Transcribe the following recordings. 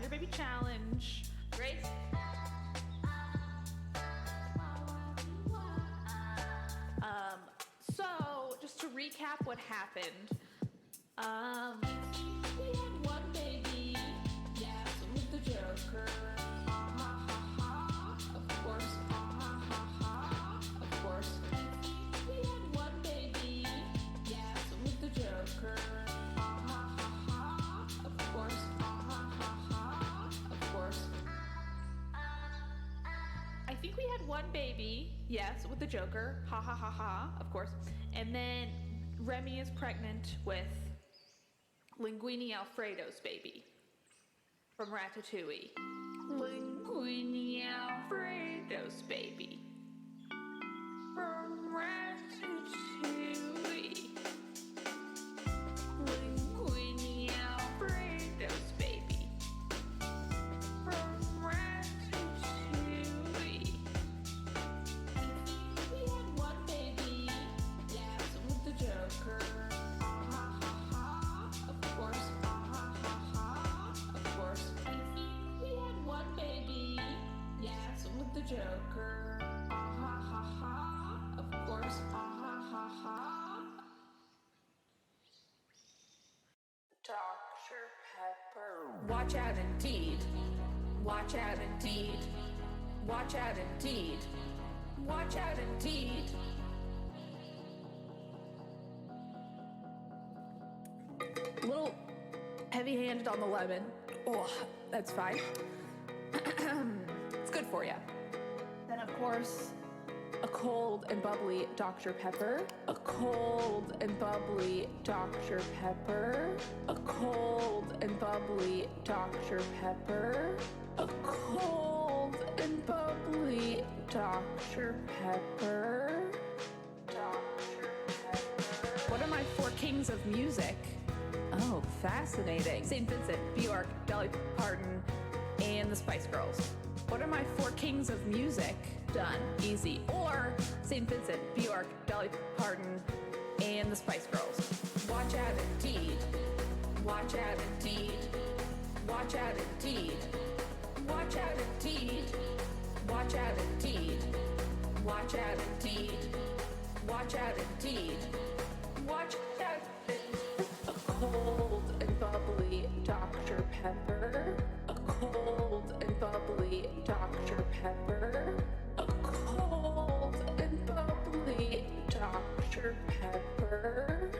Spider Baby Challenge. Grace? So just to recap what happened, we had one baby, yes, with the Joker, of course, of course. We had one baby, yes, with the Joker, of course, of course. I think we had one baby, yes, with the Joker, of course. And then Remy is pregnant with Linguini Alfredo's baby from Ratatouille. Linguini Alfredo's baby from Ratatouille. Linguini Alfredo's baby from Ratatouille. We had one baby, yes, with the Joker. Of course, of course. We had one baby, yes, with the Joker. Of course, Dr. Pepper. Watch out indeed. Watch out indeed. Watch out indeed. Watch out indeed. A little heavy-handed on the lemon. Oh, that's fine. It's good for you. Then, of course, a cold and bubbly Dr. Pepper. A cold and bubbly Dr. Pepper. A cold and bubbly Dr. Pepper. A cold and bubbly Dr. Pepper. Dr. Pepper. What are my four kings of music? Oh, fascinating. St. Vincent, Bjork, Dolly Parton, and the Spice Girls. What are my four kings of music? Done. Easy. Or St. Vincent, Bjork, Dolly Parton, and the Spice Girls. Watch out indeed. Watch out indeed. Watch out indeed. Watch out indeed. Watch out indeed. Watch out indeed. Watch out indeed. Watch out indeed. A cold and bubbly Dr. Pepper. A cold and bubbly Dr. Pepper. A cold and bubbly Dr. Pepper.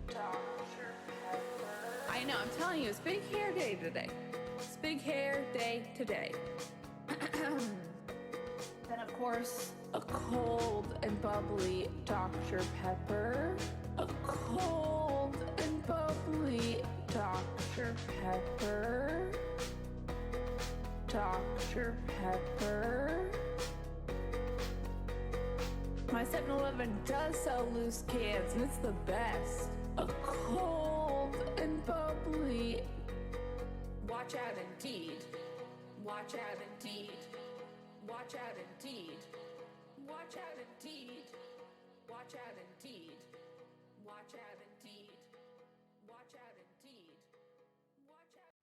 Dr. Pepper. I know, I'm telling you, it's big hair day today. It's big hair day today. Then, of course, a cold and bubbly Dr. Pepper. A cold and bubbly Dr. Pepper. Dr. Pepper. My 7-Eleven does sell loose cans, and it's the best. A cold and bubbly. Watch out indeed. Watch out indeed. Watch out indeed. Watch out indeed. Watch out indeed. Watch out indeed. Watch out indeed. Watch out.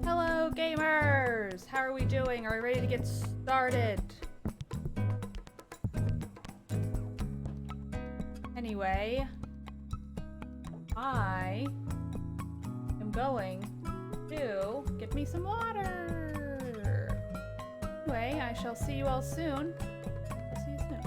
Hello, gamers! How are we doing? Are we ready to get started? Anyway, I am going to get me some water. Anyway, I shall see you all soon. I'll see you soon.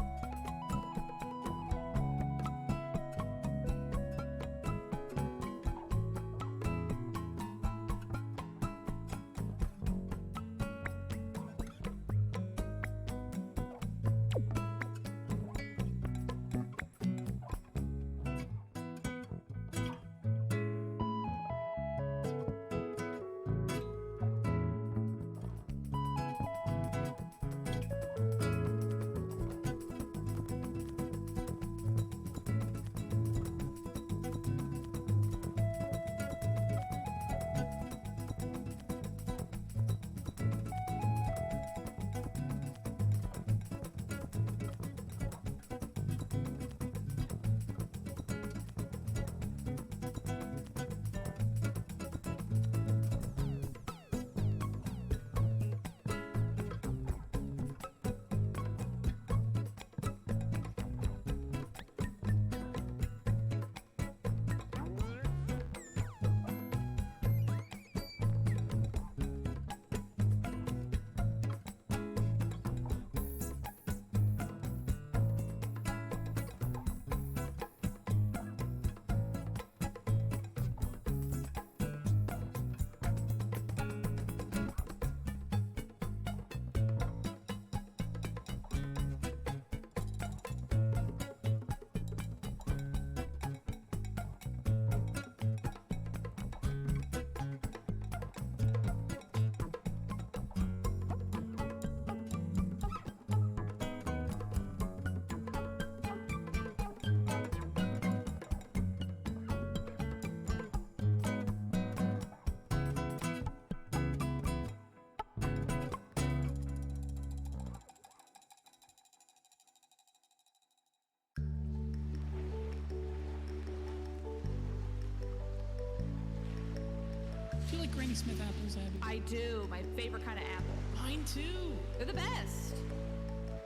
Do you like Granny Smith apples, Abby? I do. My favorite kind of apple. Mine too. They're the best.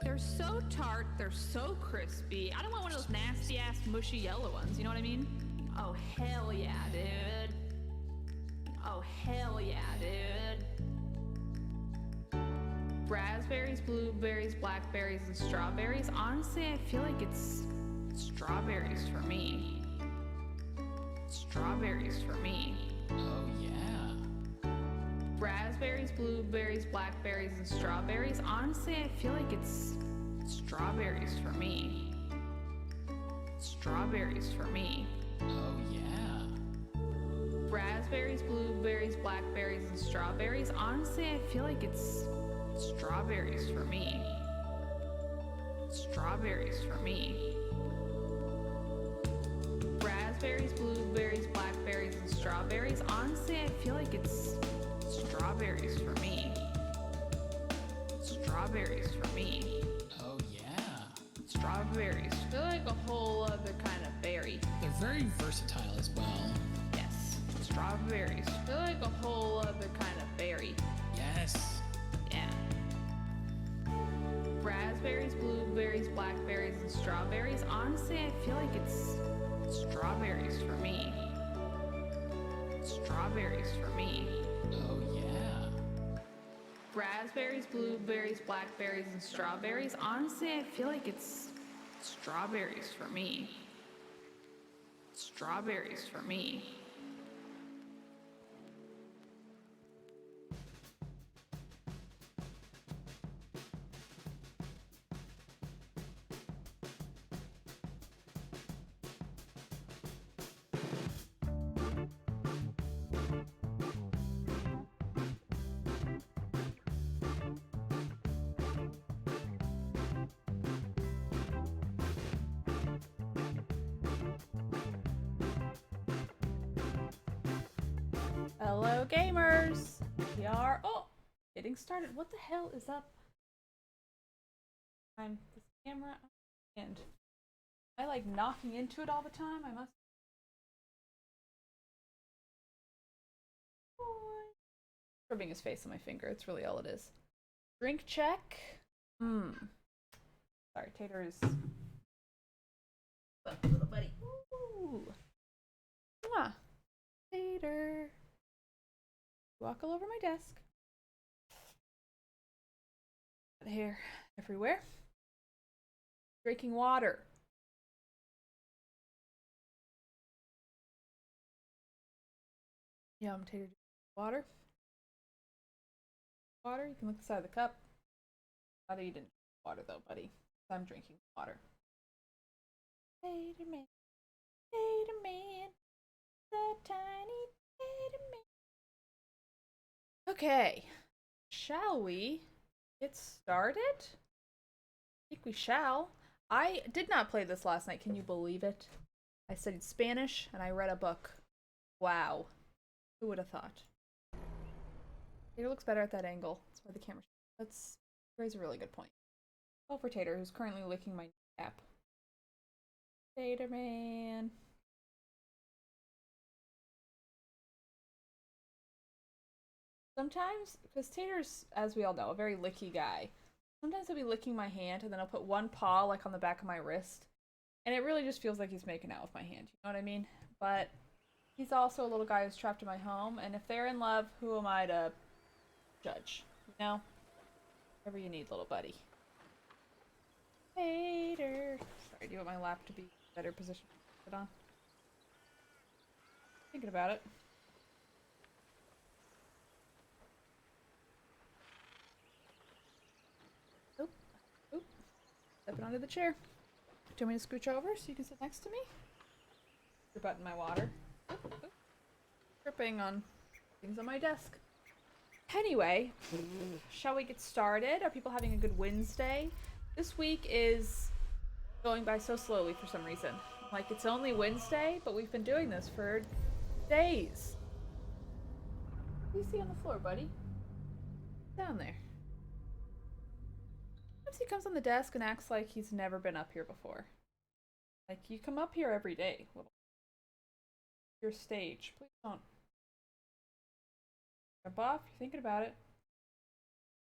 They're so tart. They're so crispy. I don't want one of those nasty ass mushy yellow ones. You know what I mean? Oh, hell yeah, dude. Oh, hell yeah, dude. Raspberries, blueberries, blackberries, and strawberries. Honestly, I feel like it's strawberries for me. Strawberries for me. Oh, yeah. Raspberries, blueberries, blackberries, and strawberries. Honestly, I feel like it's strawberries for me. Strawberries for me. Oh, yeah. Raspberries, blueberries, blackberries, and strawberries. Honestly, I feel like it's strawberries for me. Strawberries for me. Raspberries, blueberries, blackberries, and strawberries. Honestly, I feel like it's strawberries for me. Strawberries for me. Oh, yeah. Strawberries feel like a whole other kind of berry. They're very versatile as well. Yes. Strawberries feel like a whole other kind of berry. Yes. Yeah. Raspberries, blueberries, blackberries, and strawberries. Honestly, I feel like it's strawberries for me. Strawberries for me. Oh, yeah. Raspberries, blueberries, blackberries, and strawberries. Honestly, I feel like it's strawberries for me. Strawberries for me. Hello, gamers! We are getting started. What the hell is up? I'm this camera and I like knocking into it all the time. I must rubbing his face on my finger. It's really all it is. Drink check. Sorry, Tater is little buddy. Ooh. Mwah. Tater. Walk all over my desk. Hair everywhere. Drinking water. Yum, Tater. Water. Water. You can look inside the cup. Either you didn't drink water though, buddy. I'm drinking water. Tater man. Tater man. The tiny Tater man. Okay, shall we get started? I think we shall. I did not play this last night, can you believe it? I studied Spanish and I read a book. Wow. Who would have thought? Tater looks better at that angle. That's why the camera. That's raised a really good point. Oh, for Tater, who's currently licking my app. Tater man. Sometimes, because Tater's, as we all know, a very licky guy, sometimes he'll be licking my hand and then I'll put one paw like on the back of my wrist. And it really just feels like he's making out with my hand, you know what I mean? But he's also a little guy who's trapped in my home, and if they're in love, who am I to judge? You know? Whatever you need, little buddy. Tater. Sorry, do you want my lap to be in a better position to put on? Thinking about it. Stepping onto the chair. Do you want me to scooch over so you can sit next to me? Your butt in my water. Dripping on things on my desk. Anyway, shall we get started? Are people having a good Wednesday? This week is going by so slowly for some reason. Like, it's only Wednesday, but we've been doing this for days. What do you see on the floor, buddy? Down there. He comes on the desk and acts like he's never been up here before. Like, you come up here every day. Your stage. Please don't. Jump off. You're thinking about it.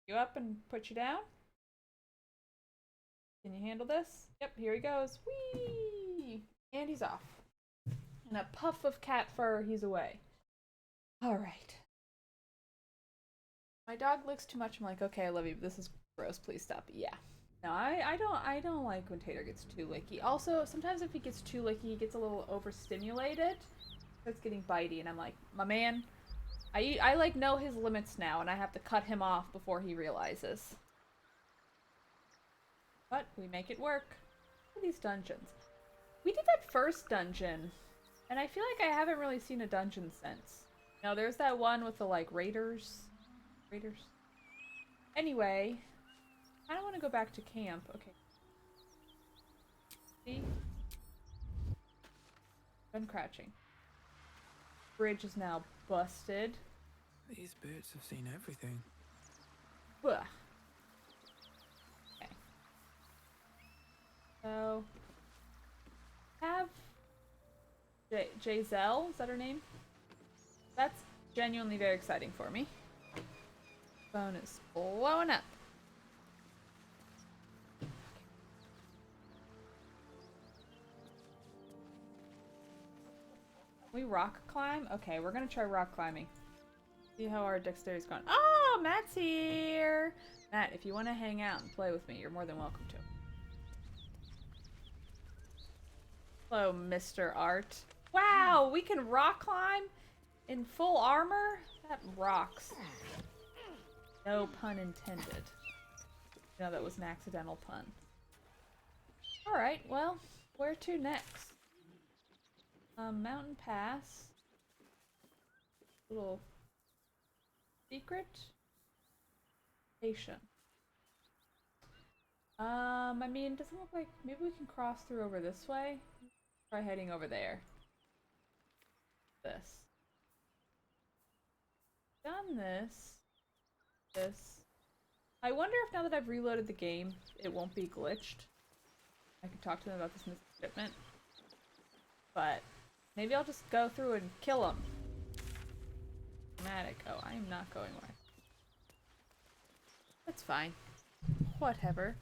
You up and put you down? Can you handle this? Yep, here he goes. Whee! And he's off. In a puff of cat fur, he's away. Alright. My dog licks too much. I'm like, okay, I love you, but this is gross, please stop. Yeah. No, I don't like when Tater gets too licky. Also, sometimes if he gets too licky, he gets a little overstimulated. It's getting bitey, and I'm like, my man, I like know his limits now, and I have to cut him off before he realizes. But we make it work. Look at these dungeons. We did that first dungeon, and I feel like I haven't really seen a dungeon since. No, there's that one with the, like, raiders. Anyway, I don't want to go back to camp. Okay. See? I'm crouching. Bridge is now busted. These boots have seen everything. Ugh. Okay. So, have Giselle, is that her name? That's genuinely very exciting for me. Phone is blowing up. We rock climb? Okay, we're gonna try rock climbing. See how our dexterity's going. Oh, Matt's here! Matt, if you want to hang out and play with me, you're more than welcome to. Hello, Mr. Art. Wow, we can rock climb in full armor? That rocks. No pun intended. No, that was an accidental pun. Alright, well, where to next? Mountain Pass. Little secret station. I mean, doesn't look like maybe we can cross through over this way. Try heading over there. This. Done this. This. I wonder if now that I've reloaded the game, it won't be glitched. I can talk to them about this missing shipment. But maybe I'll just go through and kill them. Dramatic. Oh, I am not going where. That's fine. Whatever.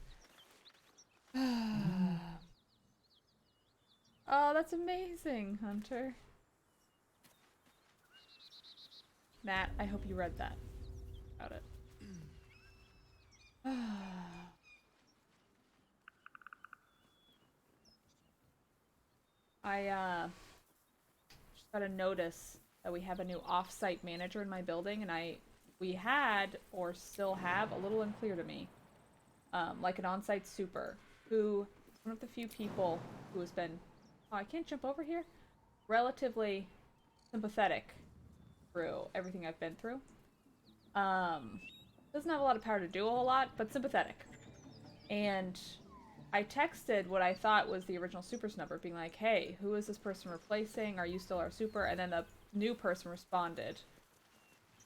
Oh, that's amazing, Hunter. Matt, I hope you read that. About it. I just got a notice that we have a new off-site manager in my building, and we had or still have, a little unclear to me, like an on-site super who is one of the few people who has been, oh, I can't jump over here, relatively sympathetic through everything I've been through. Doesn't have a lot of power to do a whole lot, but sympathetic. And I texted what I thought was the original super's number, being like, hey, who is this person replacing? Are you still our super? And then the new person responded,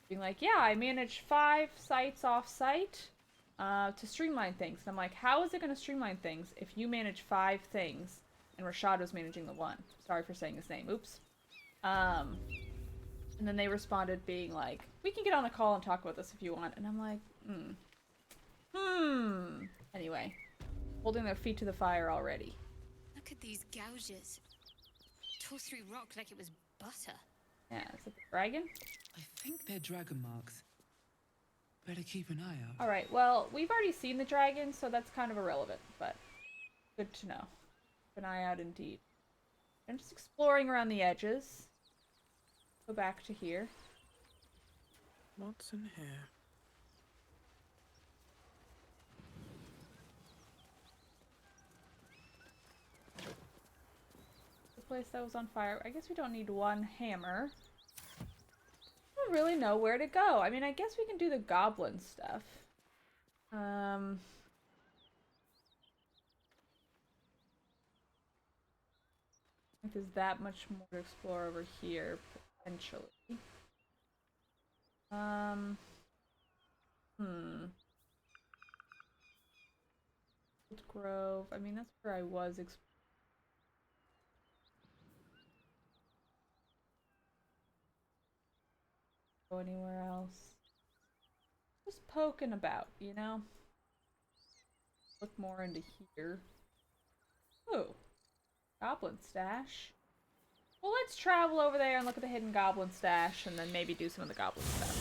being like, yeah, I manage 5 sites off-site to streamline things. And I'm like, how is it going to streamline things if you manage 5 things and Rashad was managing the 1? Sorry for saying his name. Oops. And then they responded being like, we can get on a call and talk about this if you want. And I'm like, Anyway, holding their feet to the fire already. Look at these gouges. Tore through rock like it was butter. Yeah, is it the dragon? I think they're dragon marks. Better keep an eye out. Alright, well, we've already seen the dragon, so that's kind of irrelevant, but good to know. Keep an eye out indeed. I'm just exploring around the edges. Go back to here. What's in here? The place that was on fire. I guess we don't need one hammer. I don't really know where to go. I mean, I guess we can do the goblin stuff. I think there's that much more to explore over here, potentially. Old Grove. I mean, that's where I was exploring. Go anywhere else. Just poking about, you know? Look more into here. Ooh. Goblin stash. Well, let's travel over there and look at the hidden goblin stash and then maybe do some of the goblin stuff.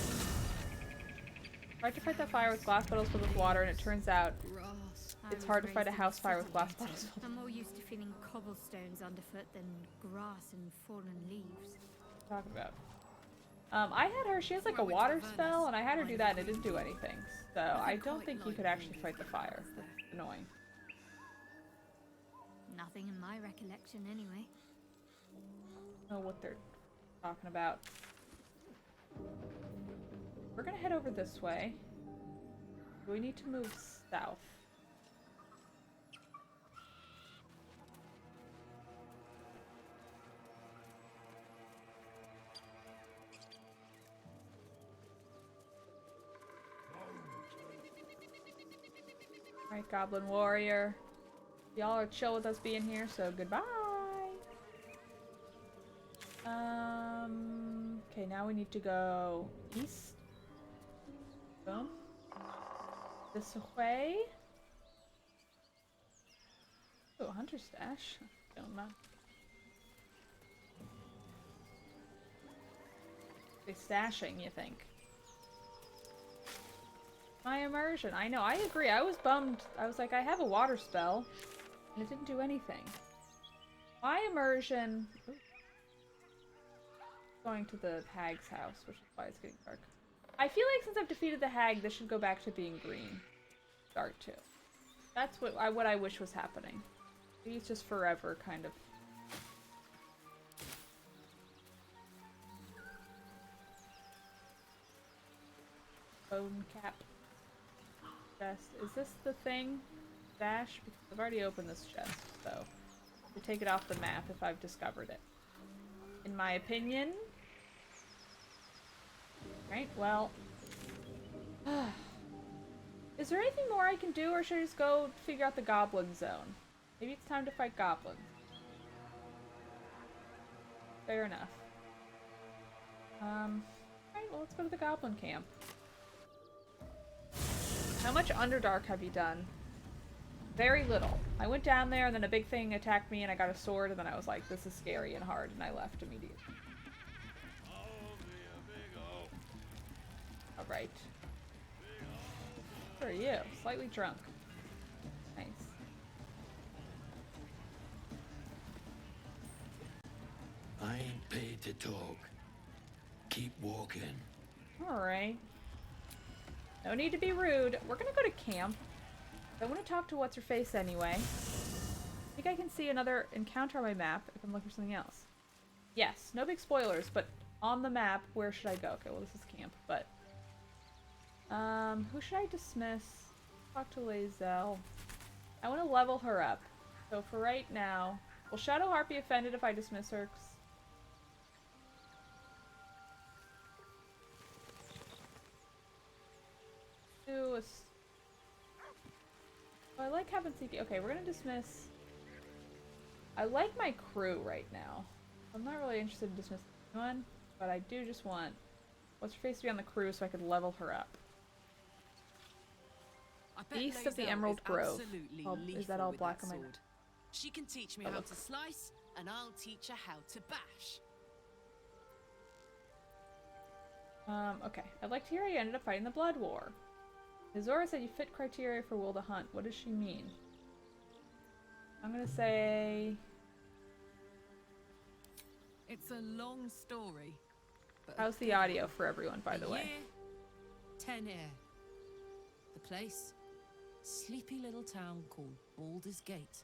Tried to fight that fire with glass bottles filled with water, and it turns out it's hard to fight a house fire with glass bottles filled. I'm more used to feeling cobblestones underfoot than grass and fallen leaves. What are you talking about? I had her, she has like a water spell, and I had her do that and it didn't do anything. So I don't think you could actually fight the fire. That's annoying. Nothing in my recollection, anyway. I don't know what they're talking about. We're gonna head over this way. We need to move south. Alright, Goblin Warrior. Y'all are chill with us being here, so goodbye. Okay, now we need to go east. Boom. This way. Oh, Hunter Stash. Don't know. They stashing, you think? My immersion. I know, I agree. I was bummed. I was like, I have a water spell, and it didn't do anything. My immersion... Ooh. Going to the hag's house, which is why it's getting dark. I feel like since I've defeated the hag, this should go back to being green. Dark too. That's what I wish was happening. Maybe it's just forever, kind of. Bone cap. Chest. Is this the thing? Dash? Because I've already opened this chest, so to take it off the map if I've discovered it. In my opinion. Right, well. Is there anything more I can do, or should I just go figure out the goblin zone? Maybe it's time to fight goblins. Fair enough. Alright, well, let's go to the goblin camp. How much Underdark have you done? Very little. I went down there, and then a big thing attacked me, and I got a sword, and then I was like, this is scary and hard, and I left immediately. Alright. Who are you? Slightly drunk. Nice. I ain't paid to talk. Keep walking. Alright. No need to be rude. We're gonna go to camp. I want to talk to What's-Her-Face anyway. I think I can see another encounter on my map if I'm looking for something else. Yes, no big spoilers, but on the map, where should I go? Okay, well this is camp, but... who should I dismiss? Talk to Lae'zel. I want to level her up. So for right now... Will Shadowheart be offended if I dismiss her? Oh, I like having CP. Okay, we're gonna dismiss... I like my crew right now. I'm not really interested in dismissing anyone, but I do just want What's-Her-Face to be on the crew so I could level her up. East of the Emerald Grove. Oh, is that all black on my... She can teach me how to slice, and I'll teach her how to bash. Okay. I'd like to hear how you ended up fighting the Blood War. Azora said you fit criteria for Will to Hunt. What does she mean? I'm gonna say... It's a long story. But how's the audio for everyone, by the way? Year, 10 air. The place? Sleepy little town called Baldur's Gate.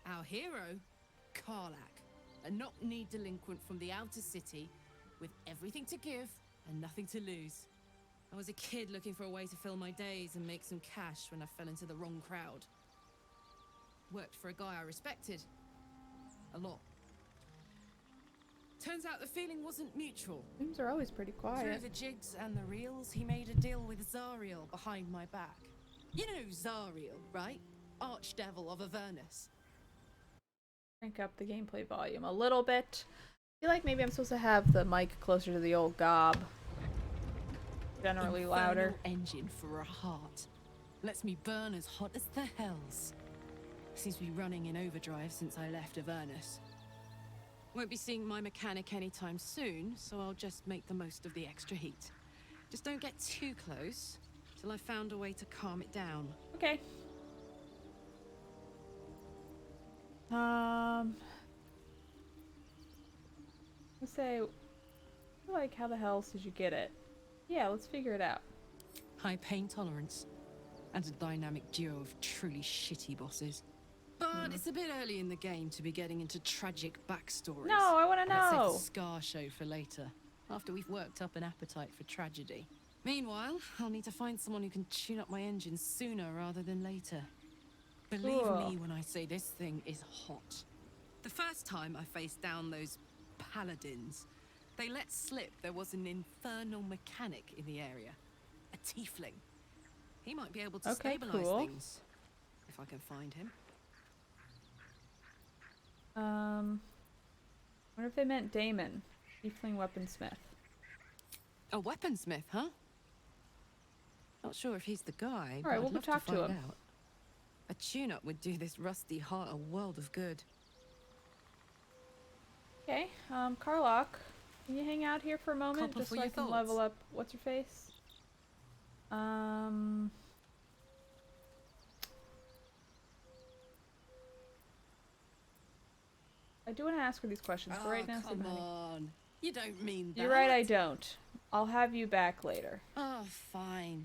Our hero, Karlak, a knock-kneed delinquent from the outer city with everything to give and nothing to lose. I was a kid looking for a way to fill my days and make some cash when I fell into the wrong crowd. Worked for a guy I respected. A lot. Turns out the feeling wasn't mutual. Names are always pretty quiet. Through the jigs and the reels, he made a deal with Zariel behind my back. You know Zariel, right? Archdevil of Avernus. Crank up the gameplay volume a little bit. I feel like maybe I'm supposed to have the mic closer to the old gob. Generally louder. Engine for a heart. Lets me burn as hot as the hells. Seems to be running in overdrive since I left Avernus. Won't be seeing my mechanic anytime soon, so I'll just make the most of the extra heat. Just don't get too close till I've found a way to calm it down. Okay. Let's say, like, how the hell did you get it? Yeah, let's figure it out. High pain tolerance, and a dynamic duo of truly shitty bosses. But it's a bit early in the game to be getting into tragic backstories. No, I want to Let's save know. the scar show for later, after we've worked up an appetite for tragedy. Meanwhile, I'll need to find someone who can tune up my engine sooner rather than later. Believe Cool. me when I say this thing is hot. The first time I faced down those paladins, they let slip there was an infernal mechanic in the area. A tiefling. He might be able to Okay, stabilize cool. things, if I can find him. Wonder if they meant Damon, Tiefling Weaponsmith. A weaponsmith, huh? Not sure if he's the guy, but Alright, I'd we'll go love talk to find him. out. A tune-up would do this rusty heart a world of good. Okay, Karlak, Can you hang out here for a moment Copper just for so I your can thoughts. level up what's her face? I do want to ask her these questions, but right now, come on. You don't mean that. You're right, I don't. I'll have you back later. Oh, fine.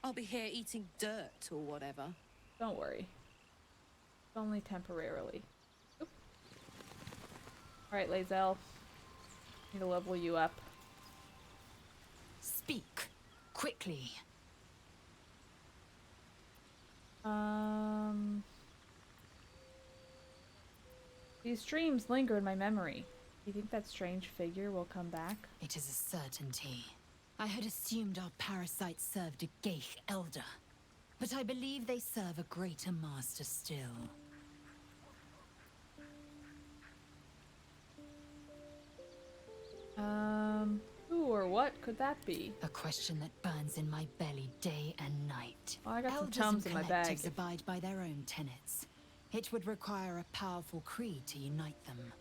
I'll be here eating dirt or whatever. Don't worry. Only temporarily. Oop. Alright, Lae'zel. Need to level you up. Speak quickly. These dreams linger in my memory. Do you think that strange figure will come back? It is a certainty. I had assumed our parasites served a Geich elder, but I believe they serve a greater master still. Who or what could that be? A question that burns in my belly day and night. Oh, I got some Elders Tums and in my bag. collectives abide by their own tenets. It would require a powerful creed to unite them.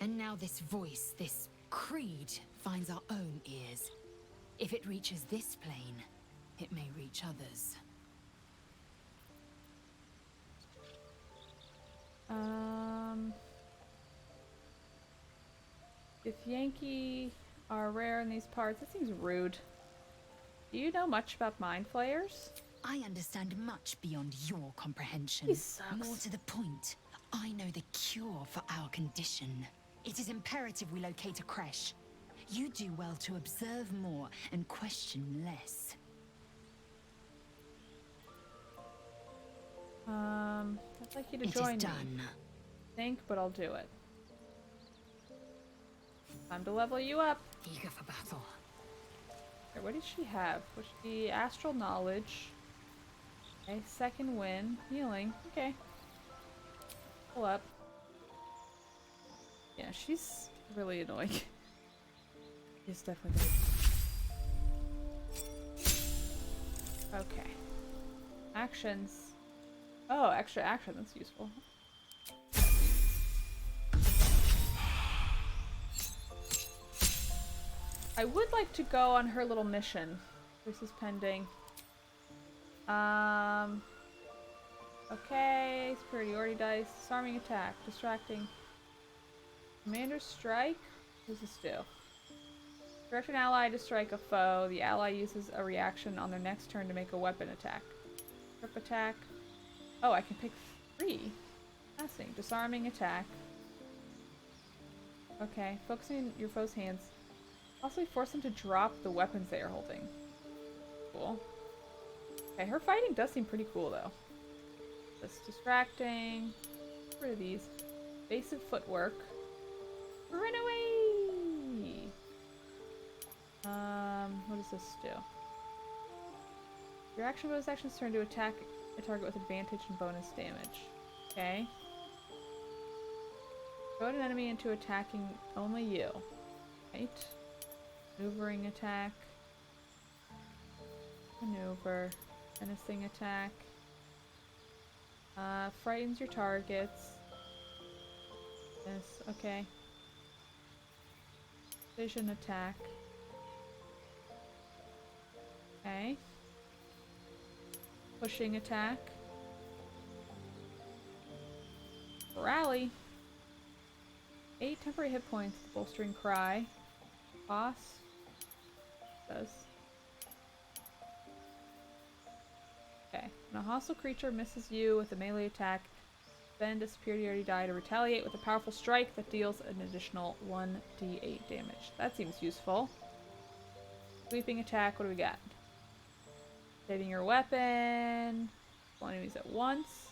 And now this voice, this creed, finds our own ears. If it reaches this plane, it may reach others. If Yankee are rare in these parts, that seems rude. Do you know much about mind flayers? I understand much beyond your comprehension. He sucks. More to the point, I know the cure for our condition. It is imperative we locate a creche. You do well to observe more and question less. I'd like you to It join is me. done. Think, but I'll do it. Time to level you up. Eager for battle. Okay, what did she have? Was she astral knowledge? Okay, second win. Healing. Okay. Pull up. Yeah, she's really annoying. She's definitely good. Okay. Actions. Oh, extra action. That's useful. I would like to go on her little mission. This is pending. Okay, superiority dice, disarming attack, distracting. Commander strike? What does this do? Direct an ally to strike a foe. The ally uses a reaction on their next turn to make a weapon attack. Trip attack. Oh, I can pick 3. Fascinating. Disarming attack. Okay, focusing your foe's hands. Also force them to drop the weapons they are holding. Cool. Okay, her fighting does seem pretty cool though. Just distracting. Get rid of these. Basic footwork. Run away! What does this do? Your action bonus action is turn to attack a target with advantage and bonus damage. Okay. Goad an enemy into attacking only you. Right. Maneuvering attack. Maneuver. Menacing attack. Frightens your targets. Yes, okay. Vision attack. Okay. Pushing attack. Rally. 8 temporary hit points. Bolstering cry. Boss. Does. Okay. When a hostile creature misses you with a melee attack, spend a superiority die to retaliate with a powerful strike that deals an additional 1d8 damage. That seems useful. Sweeping attack, what do we got? Saving your weapon. All enemies at once.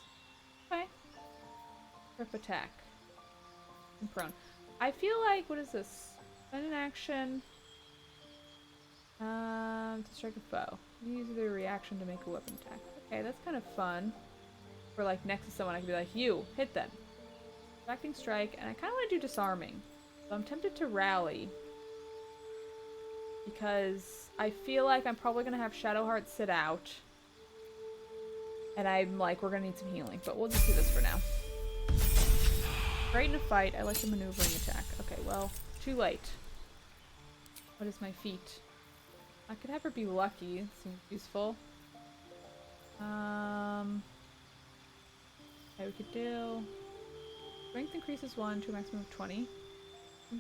Okay. Grip attack. And prone. I feel like, what is this? Spend an action. To strike a foe. Use their reaction to make a weapon attack. Okay, that's kind of fun. For like next to someone, I could be like, you, hit them. Distracting strike, and I kind of want to do disarming. So I'm tempted to rally. Because I feel like I'm probably going to have Shadowheart sit out. And I'm like, we're going to need some healing. But we'll just do this for now. Great in a fight. I like the maneuvering attack. Okay, well, too late. What is my feat? I could have her be lucky. It seems useful. Okay, we could do... Strength increases 1 to a maximum of 20.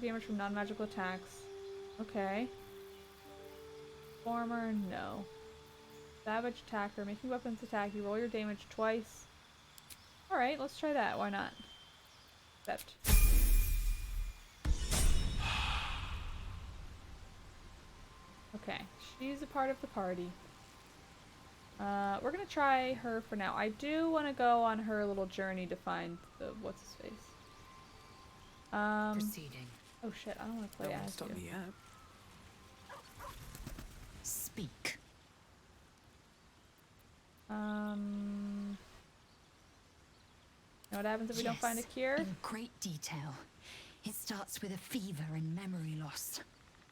Damage from non-magical attacks. Okay. Former, no. Savage attacker. Making weapons attack. You roll your damage twice. Alright, let's try that. Why not? Accept. Okay, she's a part of the party. We're gonna try her for now. I do want to go on her little journey to find the what's-his-face. Proceeding. Oh shit, I don't want to play as Stop you. me yet. Speak. Know what happens if we don't find a Yes, cure? in great detail. It starts with a fever and memory loss.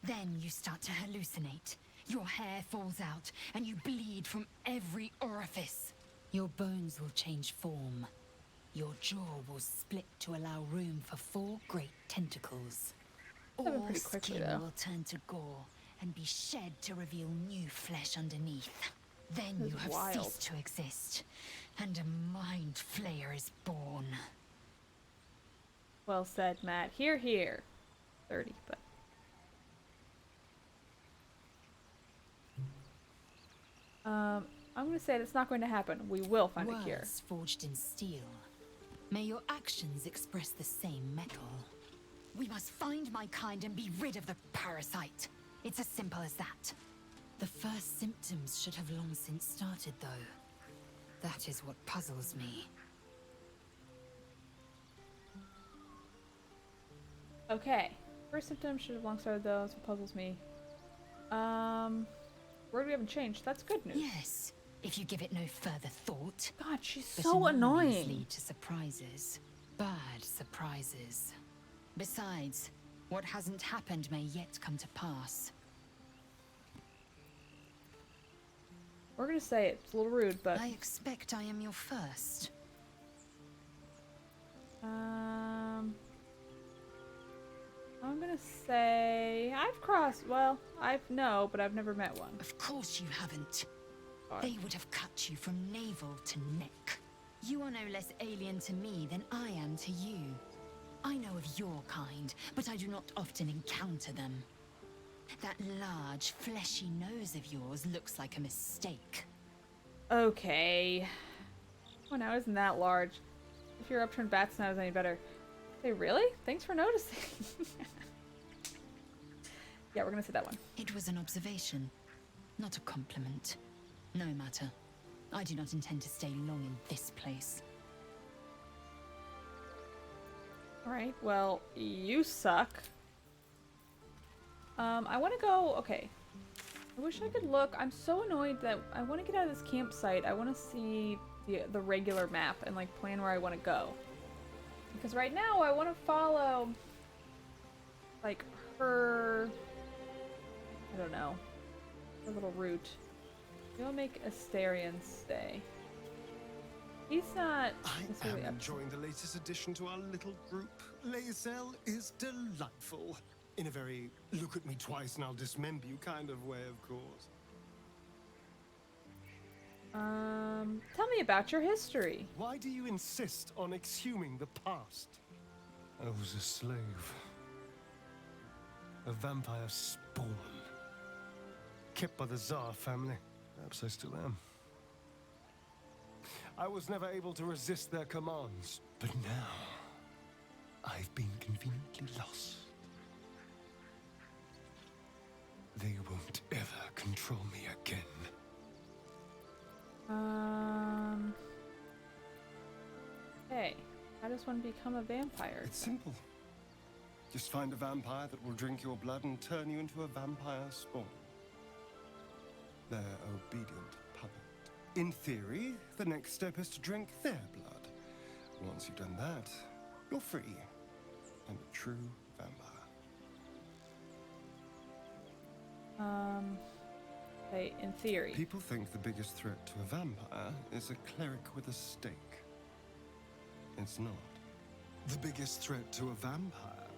Then you start to hallucinate. Your hair falls out, and you bleed from every orifice. Your bones will change form. Your jaw will split to allow room for 4 great tentacles. Happened All pretty quickly, skin though. will turn to gore and be shed to reveal new flesh underneath. Then This you is have wild. ceased to exist, and a mind flayer is born. Well said, Matt. Here, here. 30, but... I'm gonna say that's not going to happen. We will find a cure. Words forged in steel. May your actions express the same metal. We must find my kind and be rid of the parasite. It's as simple as that. The first symptoms should have long since started, though. That is what puzzles me. Okay. First symptom should have long started though. That's what puzzles me. Word we haven't changed. That's good news. Yes, if you give it no further thought. God, she's But so anomalies annoying. lead to surprises. Bad surprises. Besides, what hasn't happened may yet come to pass. We're gonna say it. It's a little rude, but... I expect I am your first. I'm gonna say... I've crossed... Well, no, but I've never met one. Of course you haven't. God. They would have cut you from navel to neck. You are no less alien to me than I am to you. I know of your kind, but I do not often encounter them. That large, fleshy nose of yours looks like a mistake. Okay. Oh, now isn't that large? If your upturned bat snout is any better. Say, really? Thanks for noticing. Yeah, we're gonna say that one. It was an observation, not a compliment. No matter. I do not intend to stay long in this place. Alright, well, you suck. I want to go... Okay. I wish I could look. I'm so annoyed that I want to get out of this campsite. I want to see the regular map and, like, plan where I want to go. Because right now, I want to follow, like, her... I don't know. Her little route. We'll make Asterion stay. He's not... I necessarily am up- enjoying the latest addition to our little group. Lae'zel is delightful. In a very look at me twice and I'll dismember you kind of way, of course. Tell me about your history. Why do you insist on exhuming the past? I was a slave. A vampire spawn. Kept by the Tsar family. Perhaps I still am. I was never able to resist their commands, but now I've been conveniently lost. They won't ever control me again. Okay. How does one become a vampire? It's simple. Just find a vampire that will drink your blood and turn you into a vampire spawn. Their obedient puppet. In theory, the next step is to drink their blood. Once you've done that, you're free and a true vampire. Okay, in theory. People think the biggest threat to a vampire is a cleric with a stake. It's not. The biggest threat to a vampire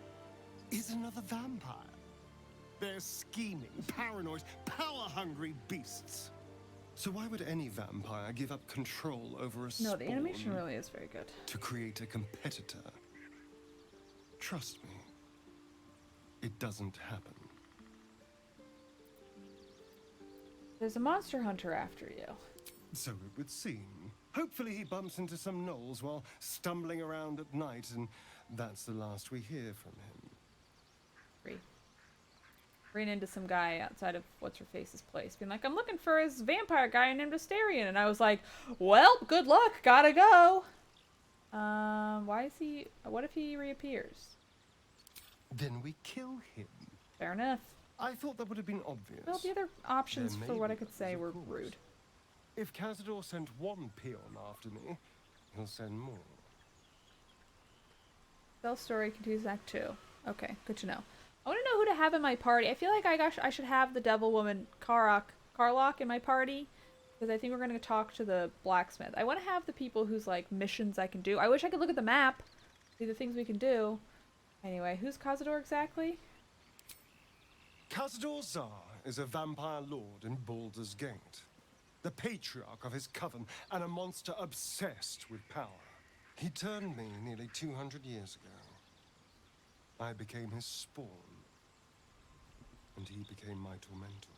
is another vampire. They're scheming, paranoid, power-hungry beasts. So why would any vampire give up control over a spawn No, the animation really is very good. to create a competitor? Trust me, it doesn't happen. There's a monster hunter after you. So it would seem. Hopefully he bumps into some gnolls while stumbling around at night, and that's the last we hear from him. Ran into some guy outside of what's-her-face's place, being like, I'm looking for his vampire guy named Asterion. And I was like, well, good luck, gotta go. Why is he... What if he reappears? Then we kill him. Fair enough. I thought that would have been obvious. Well, the other options There for may what I be could say others, were of course. rude. If Cazador sent one peon after me, he'll send more. Self story continues Act 2. Okay, good to know. I want to know who to have in my party. I feel like I should have the devil woman Karlach in my party, because I think we're going to talk to the blacksmith. I want to have the people whose like missions I can do. I wish I could look at the map, see the things we can do. Anyway, who's Cazador exactly? Cazador Zar is a vampire lord in Baldur's Gate, the patriarch of his coven and a monster obsessed with power. He turned me nearly 200 years ago. I became his spawn, and he became my tormentor.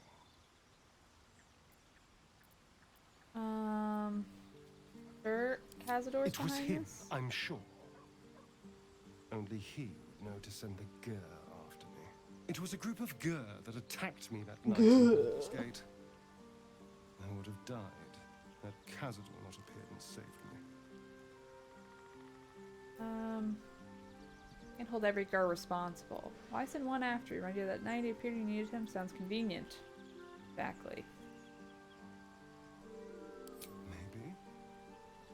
Sure, Cazador's It was behind him, this? I'm sure. Only he would know to send the Gur after me. It was a group of Gur that attacked me that night in Baldur's Gate. I would have died had Cazador not appeared and saved me. Can't hold every Gur responsible. Why send one after you? Remind you that night he appeared and you needed him? Sounds convenient. Exactly.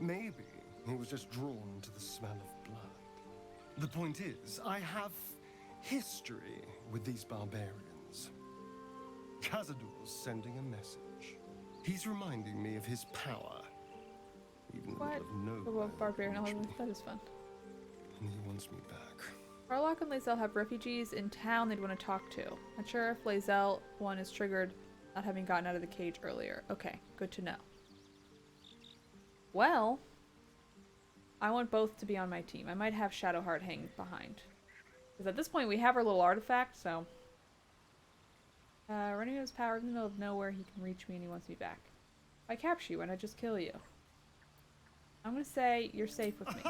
Maybe he was just drawn to the smell of blood. The point is, I have history with these barbarians. Cazador's sending a message. He's reminding me of his power. Even in the middle of nowhere, Barbarian element. That is fun. and he wants me back. Karlach and Lae'zel have refugees in town they'd want to talk to. Not sure if Lae'zel one is triggered not having gotten out of the cage earlier. Okay, good to know. Well, I want both to be on my team. I might have Shadowheart hang behind. Because at this point we have our little artifact, so... running out of his power in the middle of nowhere, he can reach me and he wants me back. If I capture you, why not just kill you? I'm gonna say you're safe with me.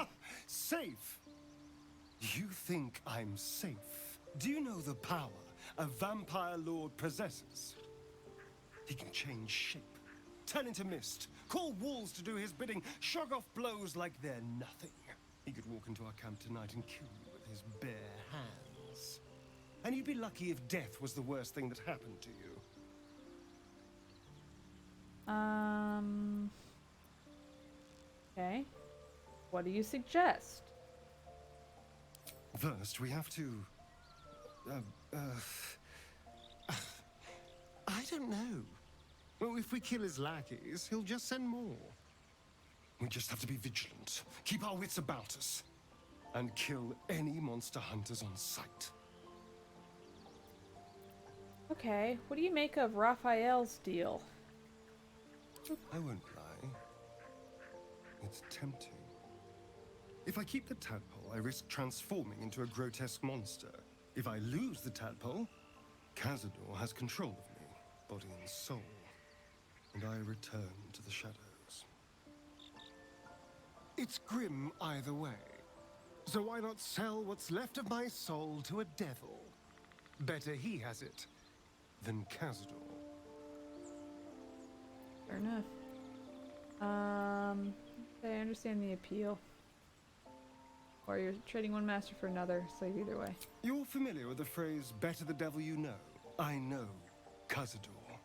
Safe? You think I'm safe? Do you know the power a vampire lord possesses? He can change shape, turn into mist, call walls to do his bidding, shrug off blows like they're nothing. He could walk into our camp tonight and kill you with his bare hands. And you'd be lucky if death was the worst thing that happened to you. Okay. What do you suggest? First, we have to... I don't know. Well, if we kill his lackeys, he'll just send more. We just have to be vigilant, keep our wits about us, and kill any monster hunters on sight. Okay, what do you make of Raphael's deal? I won't lie. It's tempting. If I keep the tadpole, I risk transforming into a grotesque monster. If I lose the tadpole, Cazador has control of me, body and soul, and I return to the shadows. It's grim either way, so why not sell what's left of my soul to a devil? Better he has it than Cazador. Fair enough. Okay, I understand the appeal. Or you're trading one master for another, so either way. You're familiar with the phrase, better the devil you know? I know Cazador.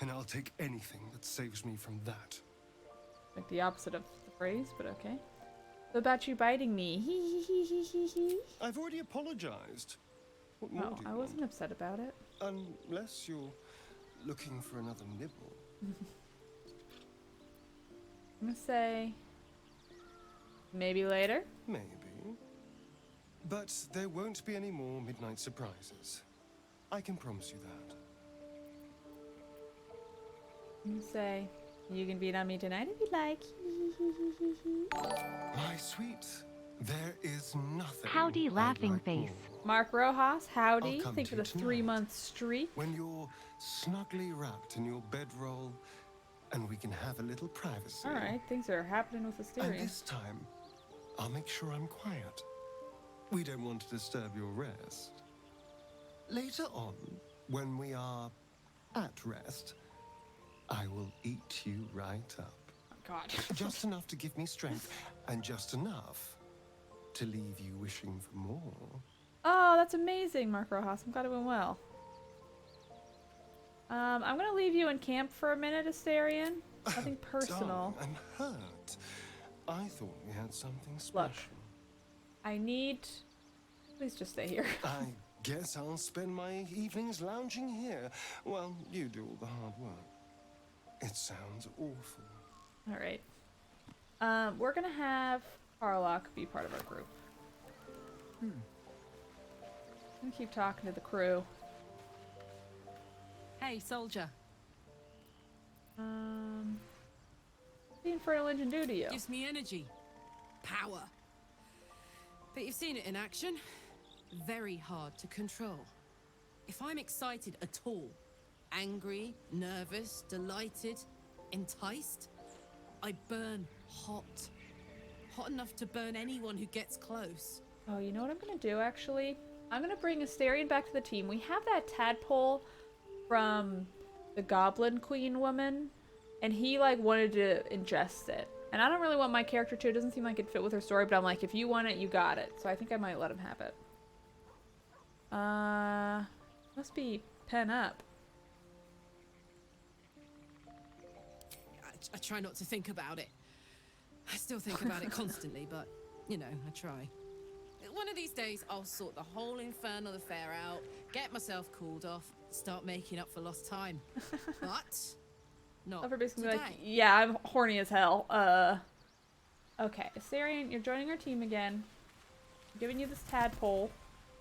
And I'll take anything that saves me from that. Like the opposite of the phrase, but okay. What about you biting me? Hee hee hee hee hee hee. I've already apologized. What more Oh, do you I want? wasn't upset about it. Unless you're looking for another nibble. I'm gonna say... maybe later? Maybe. But there won't be any more midnight surprises. I can promise you that. You say, you can beat on me tonight if you like. My sweet, there is nothing. Howdy, I'd laughing like face. more. Mark Rojas, howdy. I'll come Thank you to for the you 3-month streak. When you're snugly wrapped in your bedroll, and we can have a little privacy. Alright, things are happening with And Hysteria. this time, I'll make sure I'm quiet. We don't want to disturb your rest. Later on, when we are at rest, I will eat you right up. Oh, God. Just enough to give me strength, and just enough to leave you wishing for more. Oh, that's amazing, Mark Rojas. I'm glad it went well. I'm gonna leave you in camp for a minute, Asterion. Nothing personal. Darling, I'm hurt. I thought we had something Look. special. I need... Please just stay here. I guess I'll spend my evenings lounging here while you do all the hard work. It sounds awful. Alright. We're gonna have Karlach be part of our group. I'm gonna keep talking to the crew. Hey, soldier. What's the Infernal Engine do to you? Gives me energy. Power. But you've seen it in action. Very hard to control. If I'm excited at all, angry, nervous, delighted, enticed, I burn hot. Hot enough to burn anyone who gets close. Oh, you know what I'm gonna do, actually? I'm gonna bring Asterion back to the team. We have that tadpole from the Goblin Queen woman, and he, like, wanted to ingest it. And I don't really want my character to. It doesn't seem like it fit with her story, but I'm like, if you want it, you got it. So I think I might let him have it. Must be pen up. I try not to think about it. I still think about it constantly, but, you know, I try. One of these days, I'll sort the whole infernal affair out, get myself cooled off, start making up for lost time. But, not Lover basically today. like, yeah, I'm horny as hell. Okay, Asterion, you're joining our team again. I'm giving you this tadpole.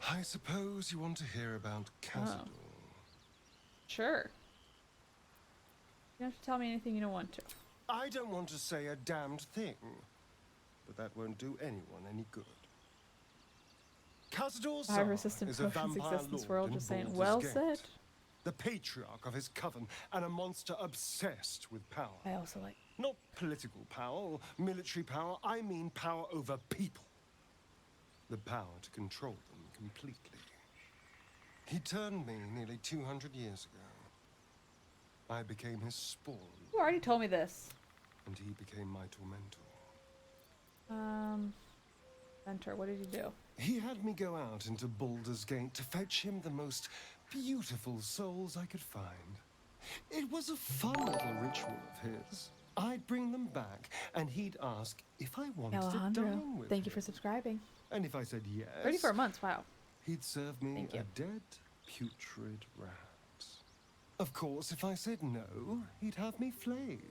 I suppose you want to hear about Cazador. Sure. You don't have to tell me anything you don't want to. I don't want to say a damned thing, but that won't do anyone any good. Cazador Fire-resistant is a potions vampire exist in this lord world, in just saying. Baldur's Well Gate, said. the patriarch of his coven, and a monster obsessed with power. I also like... Not political power or military power, I mean power over people. The power to control them completely. He turned me nearly 200 years ago. I became his spawn, You already told me this. and he became my tormentor. Mentor, what did you do? He had me go out into Baldur's Gate to fetch him the most beautiful souls I could find. It was a fun little ritual of his. I'd bring them back, and he'd ask if I wanted to Alejandro, dine with thank you him. for subscribing. And if I said yes, 34 months, wow. he'd serve me Thank you. a dead, putrid rat. Of course, if I said no, he'd have me flayed.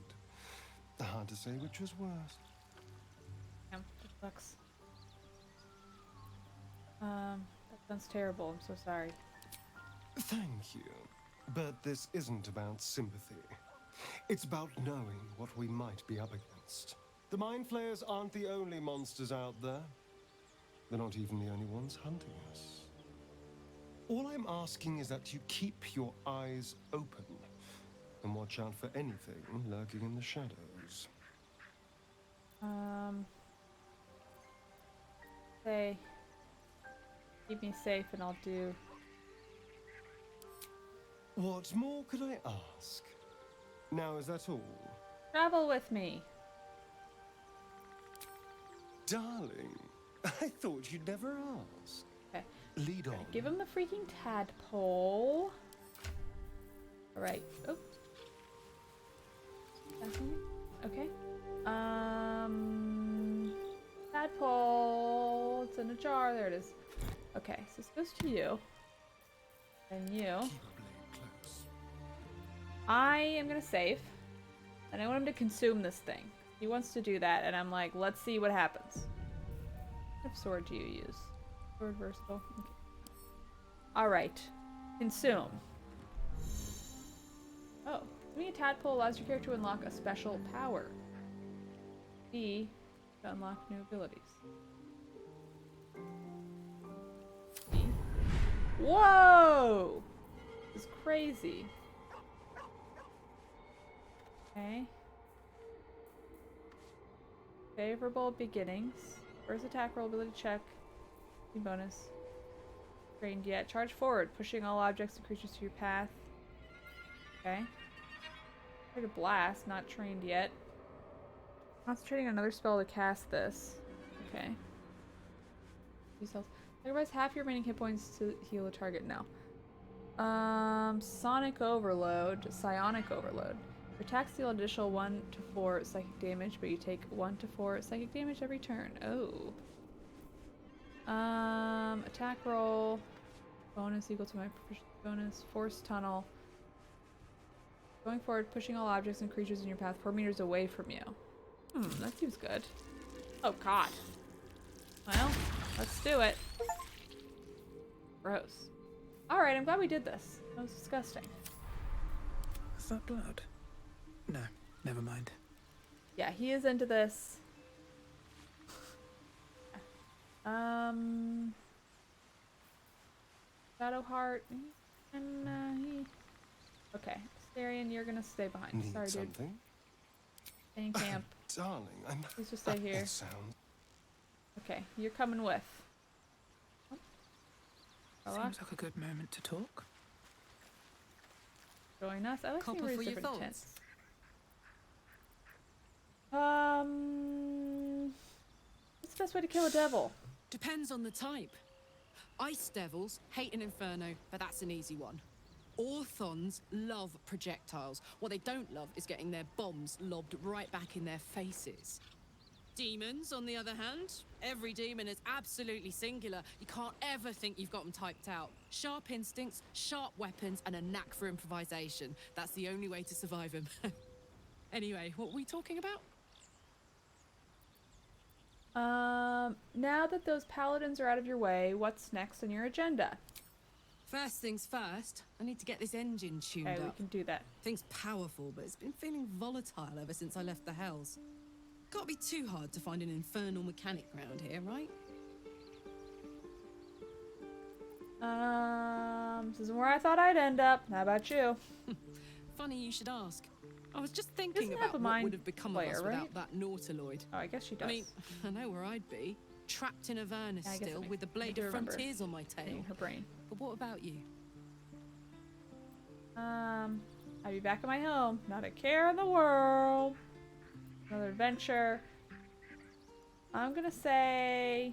Hard to say which was worse. Damn, that sucks. That sounds terrible. I'm so sorry. Thank you. But this isn't about sympathy. It's about knowing what we might be up against. The Mind Flayers aren't the only monsters out there. They're not even the only ones hunting us. All I'm asking is that you keep your eyes open and watch out for anything lurking in the shadows. Say, keep me safe and I'll do... What more could I ask? Now, is that all? Travel with me. Darling, I thought you'd never ask. Okay. Lead on. Give him the freaking tadpole. Alright. Oh. Okay. Tadpole. It's in a jar. There it is. Okay, so this goes to you. And you. Keep a blade close. I am gonna save. And I want him to consume this thing. He wants to do that, and I'm like, let's see what happens. What sword do you use? Sword versatile. Okay. Alright. Consume. Oh. Being a tadpole allows your character to unlock a special power. B. To unlock new abilities. B. Whoa! This is crazy. Okay. Favorable beginnings. First attack roll ability check. Bonus. Trained yet. Charge forward, pushing all objects and creatures to your path. Okay. Like a blast, not trained yet. Concentrating on another spell to cast this. Okay. Use health. Sacrifice half your remaining hit points to heal a target. No. Sonic Overload, Psionic Overload. Your attacks deal additional 1 to 4 psychic damage, but you take 1 to 4 psychic damage every turn. Oh. Attack roll. Bonus equal to my proficiency bonus. Force tunnel. Going forward, pushing all objects and creatures in your path 4 meters away from you. That seems good. Oh god. Well, let's do it. Gross. Alright, I'm glad we did this. That was disgusting. Is that blood? No, never mind. Yeah, he is into this. Shadowheart. And, okay. Astarion, you're gonna stay behind. Need Sorry, dude. something? Stay in camp. Darling, I'm... Please just stay here. Sound. Okay, you're coming with. Seems like a good moment to talk. Join us. I like Copper seeing for your different thoughts? tents. What's the best way to kill a devil? Depends on the type. Ice devils hate an inferno, but that's an easy one. Orthons love projectiles. What they don't love is getting their bombs lobbed right back in their faces. Demons, on the other hand, every demon is absolutely singular. You can't ever think you've got them typed out. Sharp instincts, sharp weapons, and a knack for improvisation. That's the only way to survive them. Anyway, what were we talking about? Now that those paladins are out of your way, what's next on your agenda? First things first, I need to get this engine tuned Okay, we up. can do that. Thing's powerful, but it's been feeling volatile ever since I left the Hells. Can't be too hard to find an infernal mechanic round here, right? This isn't where I thought I'd end up. How about you? Funny you should ask. I was just Doesn't thinking have about a what mind would have become flayer, of us right? without that Nautiloid. Oh, I guess she does. I mean, I know where I'd be. Trapped in Avernus Yeah, I guess still, I with the do blade of remember frontiers on my tail. in her brain. But what about you? I'd be back at my home. Not a care in the world. Another adventure. I'm gonna say...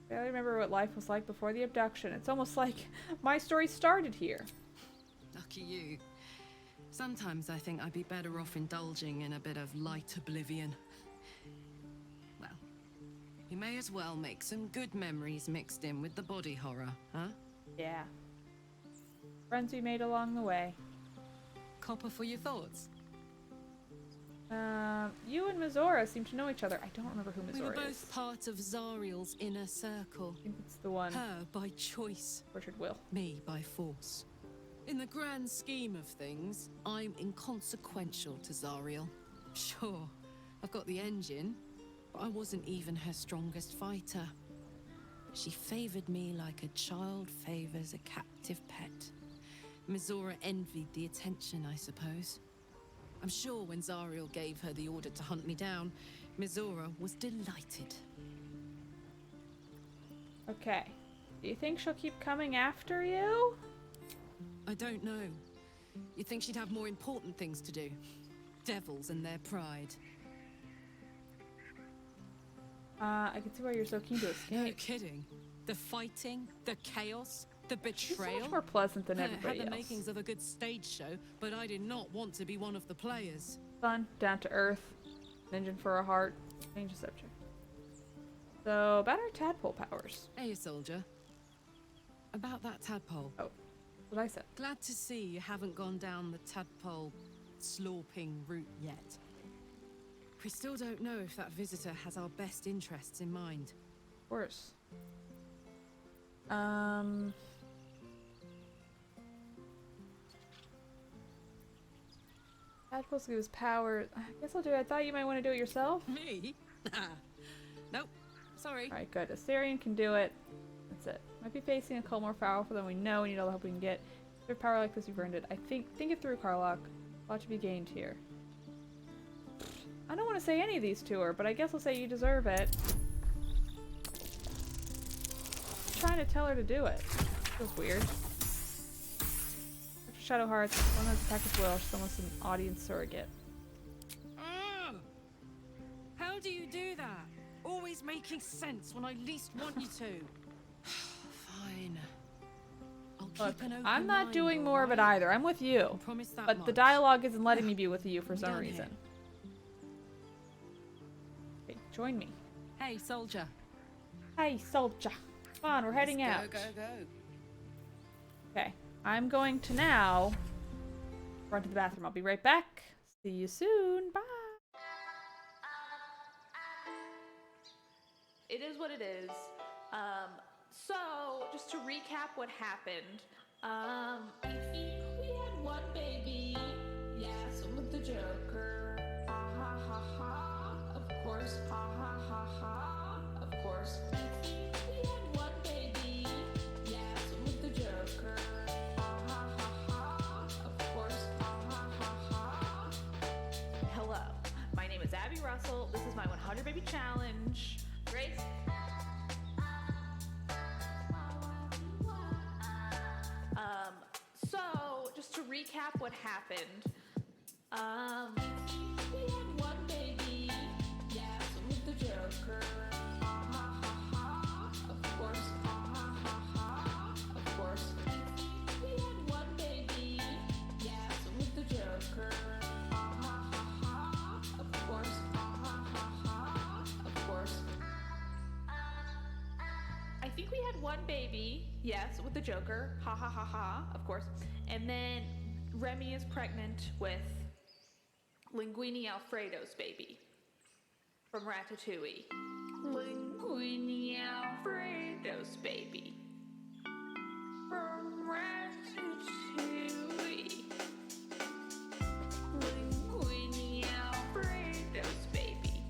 I barely remember what life was like before the abduction. It's almost like my story started here. Lucky you. Sometimes I think I'd be better off indulging in a bit of light oblivion. Well, you may as well make some good memories mixed in with the body horror, huh? Yeah. Friends we made along the way. Copper for your thoughts? You and Mizora seem to know each other. I don't remember who We were Mizora both is. part of Zariel's inner circle. I think it's the one. Her by choice, Richard Will. me by force. In the grand scheme of things, I'm inconsequential to Zariel. Sure, I've got the engine, but I wasn't even her strongest fighter. She favored me like a child favors a captive pet. Mizora envied the attention, I suppose. I'm sure when Zariel gave her the order to hunt me down, Mizora was delighted. Okay. Do you think she'll keep coming after you? I don't know. You'd think she'd have more important things to do. Devils and their pride. I can see why you're so keen to No escape. kidding. The fighting, the chaos, the She's so betrayal. much more pleasant than It everybody had the else. makings of a good stage show, but I did not want to be one of the players. Fun, down to earth, an engine for a heart. Change the subject. So, about our tadpole powers. Hey, soldier. About that tadpole. Oh, what I said. Glad to see you haven't gone down the tadpole slorping route yet. We still don't know if that visitor has our best interests in mind. Of course. That's supposed to give us power. I guess I'll do it. I thought you might want to do it yourself. Me? Nope. Sorry. Alright, good. Assyrian can do it. That's it. Might be facing a cult more powerful than we know. We need all the help we can get. With power like this, you've earned it. Think it through, Karlach. A lot to be gained here. I don't want to say any of these to her, but I guess I'll say you deserve it. I'm trying to tell her to do it. Feels weird. After Shadow Hearts, one has attacked with will. She's almost an audience surrogate. How do you do that? Always making sense when I least want you to. Fine. I'll Look, keep an open I'm not mind, doing more of it alright? either. I'm with you. I promise that But the much. dialogue isn't letting me be with you for some Done reason. here. Okay, join me. Hey, soldier. Hey, soldier. Come on, we're heading out. Go, go, go. Okay, I'm going to now run to the bathroom. I'll be right back. See you soon. Bye. It is what it is. So, just to recap what happened, I think we had one baby. Yes, with the Joker. Ha ha ha ha. Of course. Ha ha ha ha. Of course. I think we had one baby. Yes, with the Joker. Ha ha ha ha. Of course. Ha ha ha ha. Hello, my name is Abby Russell. This is my 100 Baby Challenge. Grace. So, just to recap what happened, we had one baby, yes, with the Joker, ha ha ha ha, of course, ha ha ha ha, of course. We had one baby, yes, with the Joker, ha ha ha ha, of course, ha ha ha ha, of course. I think we had one baby, yes, with the Joker, ha ha ha ha, of course. And then Remy is pregnant with Linguini Alfredo's baby from Ratatouille. Linguini Alfredo's baby from Ratatouille. Linguini Alfredo's baby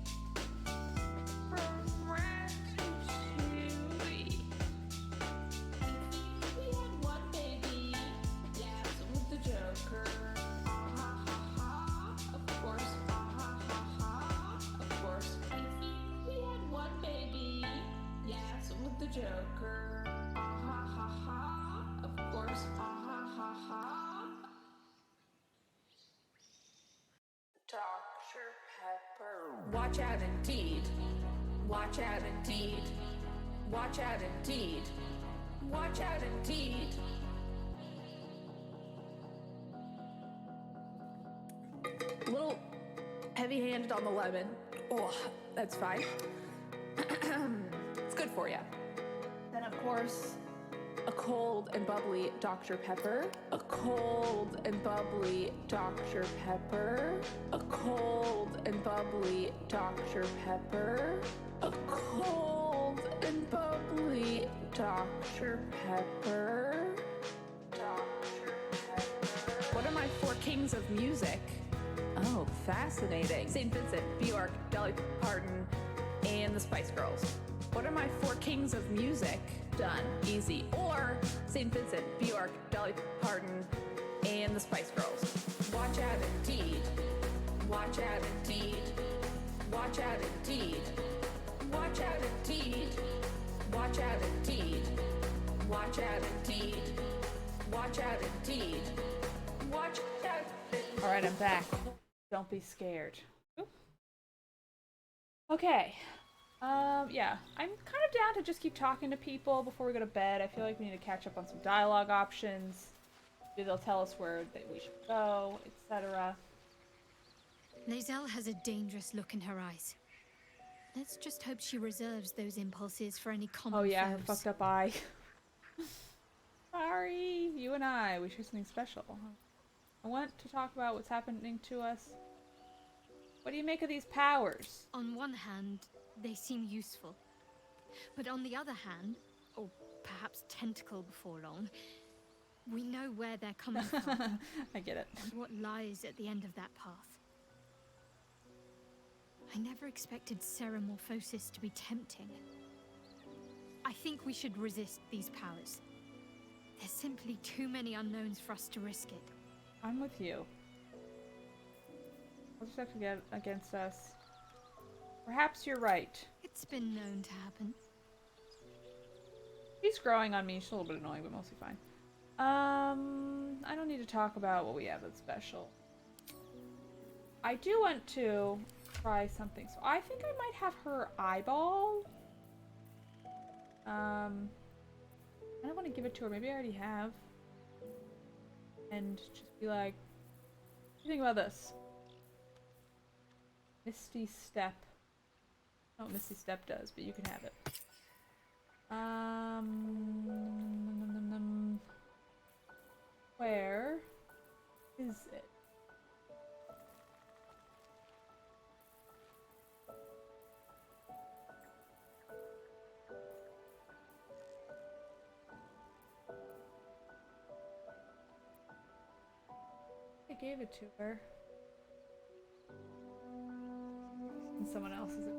from Ratatouille. We had one baby, yes, with the Joker. Ha ha ha ha, of course. Ha ha ha ha, of course. We had one baby, yes, with the Joker. Ha ha ha ha, of course. Ha ha ha ha. Dr. Pepper. Watch out indeed. Watch out indeed. Watch out indeed. Watch out indeed. A little heavy-handed on the lemon. Oh, that's fine. It's good for you. Then, of course, a cold and bubbly Dr. Pepper. A cold and bubbly Dr. Pepper. A cold and bubbly Dr. Pepper. A cold and bubbly Dr. Pepper. Dr. Pepper. What are my four kings of music? Oh, fascinating. St. Vincent, Bjork, Dolly Parton, and the Spice Girls. What are my four kings of music? Done. Easy. Or St. Vincent, Bjork, Dolly Parton, and the Spice Girls. Watch out indeed. Watch out indeed. Watch out indeed. Watch out indeed. Watch out indeed. Watch out indeed. Watch out indeed. Watch out. Alright, I'm back. Don't be scared. Oop. Okay. Yeah. I'm kind of down to just keep talking to people before we go to bed. I feel like we need to catch up on some dialogue options. Maybe they'll tell us where we should go, etc. Lae'zel has a dangerous look in her eyes. Let's just hope she reserves those impulses for any common Oh yeah, her foes. fucked up eye. Sorry, you and I, we share something special. I want to talk about what's happening to us. What do you make of these powers? On one hand, they seem useful. But on the other hand, or perhaps tentacle before long, We know where they're coming from I get it. and what lies at the end of that path. I never expected Ceramorphosis to be tempting. I think we should resist these powers. There's simply too many unknowns for us to risk it. I'm with you. We'll just have to get against us. Perhaps you're right. It's been known to happen. She's growing on me. She's a little bit annoying, but mostly fine. I don't need to talk about what we have that's special. I do want to try something. So I think I might have her eyeball. I don't want to give it to her. Maybe I already have. And just be like, what do you think about this? Misty Step. I don't know what Misty Step does, but you can have it. Where is it? I gave it to her. And someone else is it.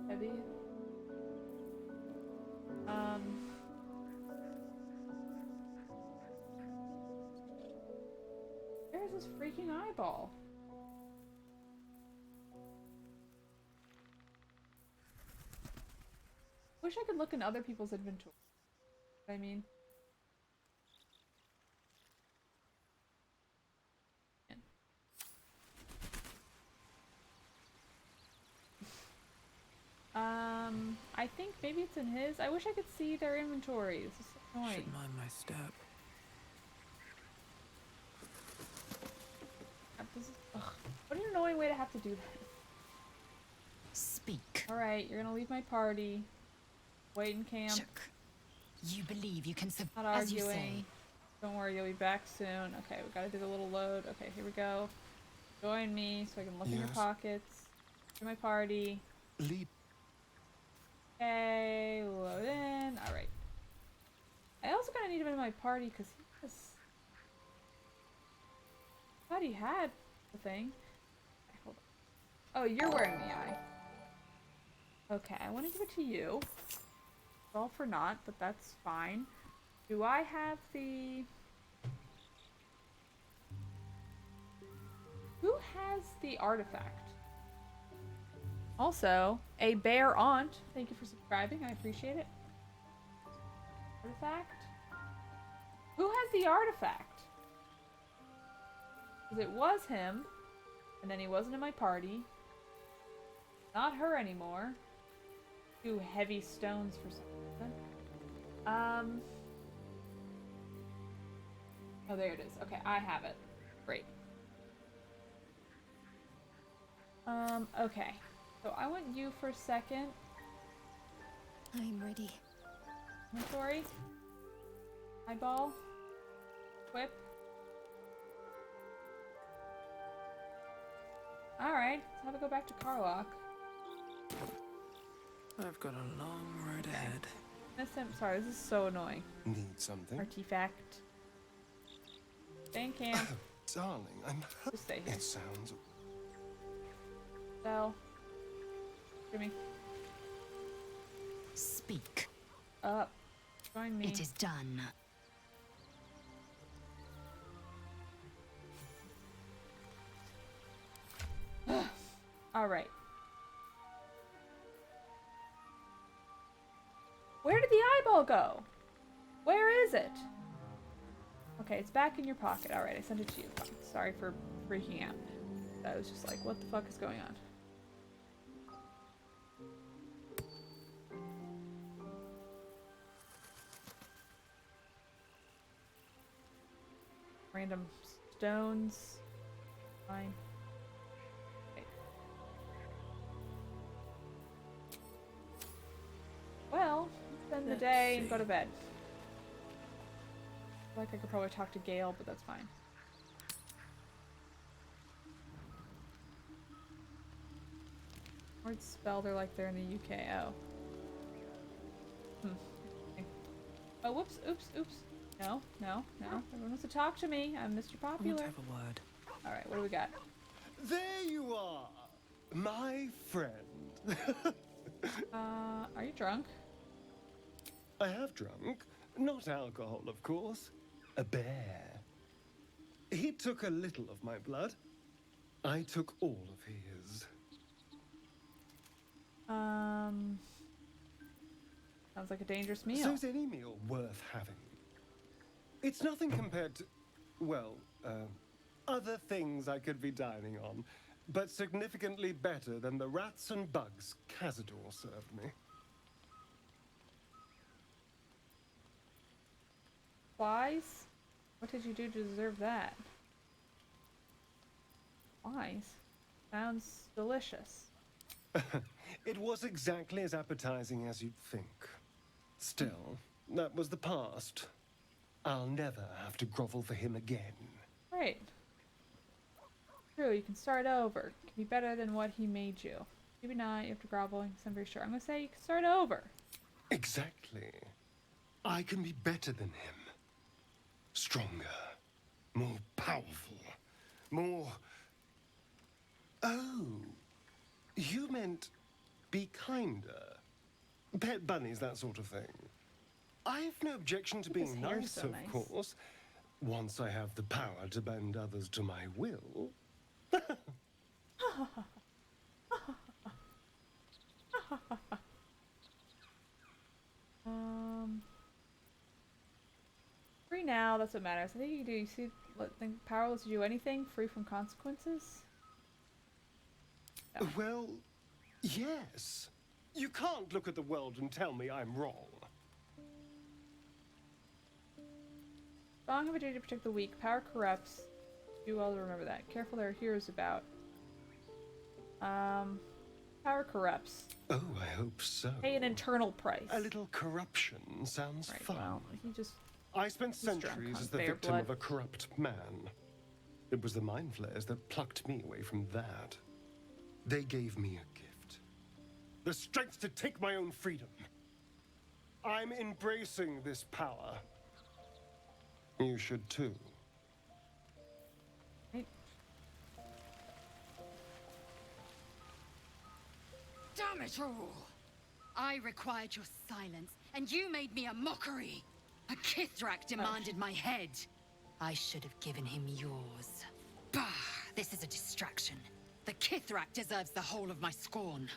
Heavy. Where's this freaking eyeball? Wish I could look in other people's inventory. I mean, I think maybe it's in his. I wish I could see their inventory. This is so annoying. Should mind my step. This is, ugh. What an annoying way to have to do that. Speak. Alright, you're gonna leave my party. Wait in camp. Shook. You believe you can Not as you say. arguing. Don't worry, you'll be back soon. Okay, we gotta do the little load. Okay, here we go. Join me so I can look in your Yes. pockets. Do my party. Leap. Okay, load in. Alright. I also kind of need him in my party because he was... I thought he had the thing. Okay, hold on. Oh, you're wearing the eye. Okay, I want to give it to you. All for naught, but that's fine. Do I have the... Who has the artifact? Also, a bear aunt. Thank you for subscribing. I appreciate it. Artifact? Who has the artifact? Because it was him, and then he wasn't in my party. Not her anymore. 2 heavy stones for some reason. Oh, there it is. Okay, I have it. Great. Okay. So I want you for a second. I'm ready. Inventory. Eyeball. Whip. Alright, let's have it go back to Carlock. I've got a long road ahead. Sorry, this is so annoying. Need something? Artifact. Stay in camp. Darling, I'm... Just stay here. It sounds... Bell. Jimmy. Speak. Up. Join me. It is done. Alright. Where did the eyeball go? Where is it? Okay, it's back in your pocket. Alright, I sent it to you. Fine. Sorry for freaking out. I was just like, what the fuck is going on? Random stones. Fine. Okay. Well, spend the day and go to bed. I feel like I could probably talk to Gale, but that's fine. Words spelled are like they're in the UK. Oh. Oh, whoops, oops, oops. No, no, no. Everyone wants to talk to me. I'm Mr. I want Popular. to have a word. Alright, what do we got? There you are, my friend. Are you drunk? I have drunk. Not alcohol, of course. A bear. He took a little of my blood. I took all of his. Sounds like a dangerous meal. So's any meal worth having. It's nothing compared to, well, other things I could be dining on, but significantly better than the rats and bugs Cazador served me. Flies? What did you do to deserve that? Flies? Sounds delicious. It was exactly as appetizing as you'd think. Still, that was the past. I'll never have to grovel for him again. Right. True, you can start over. It can be better than what he made you. Maybe not, you have to grovel, I'm very sure. I'm gonna say you can start over. Exactly. I can be better than him. Stronger. More powerful. More... Oh. You meant be kinder. Pet bunnies, that sort of thing. I've no objection to being His hair's nice, so of nice. course. Once I have the power to bend others to my will. Free now, that's what matters. I think you do. You see, think powerless to do anything, free from consequences? No. Well, yes. You can't look at the world and tell me I'm wrong. Strong have a duty to protect the weak. Power corrupts. Do well to remember that. Careful, there are heroes about. Power corrupts. Oh, I hope so. Pay an internal price. A little corruption sounds Right, fun. well, he just... I spent drunk centuries on as the bear victim blood. of a corrupt man. It was the mind flayers that plucked me away from that. They gave me a gift. The strength to take my own freedom. I'm embracing this power. You should too. Right. Damn it all! I required your silence, and you made me a mockery. A Kithrak demanded my head. I should have given him yours. Bah! This is a distraction. The Kithrak deserves the whole of my scorn.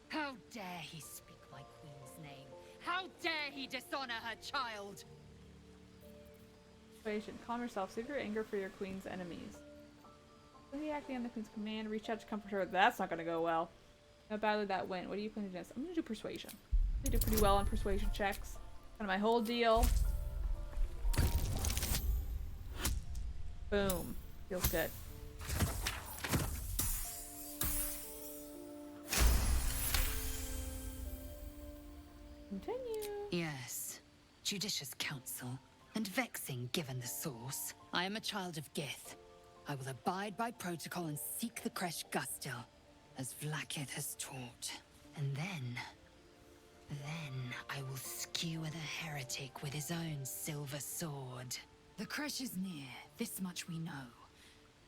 How dare he speak my queen's name? How dare he dishonor her child? Persuasion. Calm yourself. Save your anger for your queen's enemies. When you acting on the queen's command, reach out to comfort her. That's not gonna go well. How badly that went. What do you plan to do? I'm gonna do persuasion. I do pretty well on persuasion checks. Kind of my whole deal. Boom. Feels good. Continue. Yes. Judicious counsel, and vexing given the source. I am a child of Gith. I will abide by protocol and seek the Kresh Gustil, as Vlaakith has taught. And then I will skewer the heretic with his own silver sword. The Kresh is near, this much we know.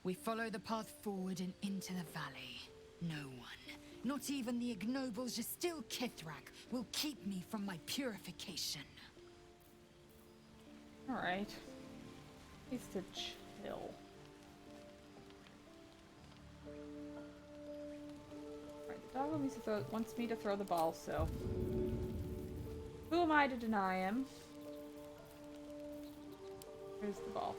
We follow the path forward and into the valley. No one, not even the ignoble Gestil Kithrak, will keep me from my purification. Alright. Needs to chill. Alright, the dog wants me to throw the ball, so... Who am I to deny him? Here's the ball.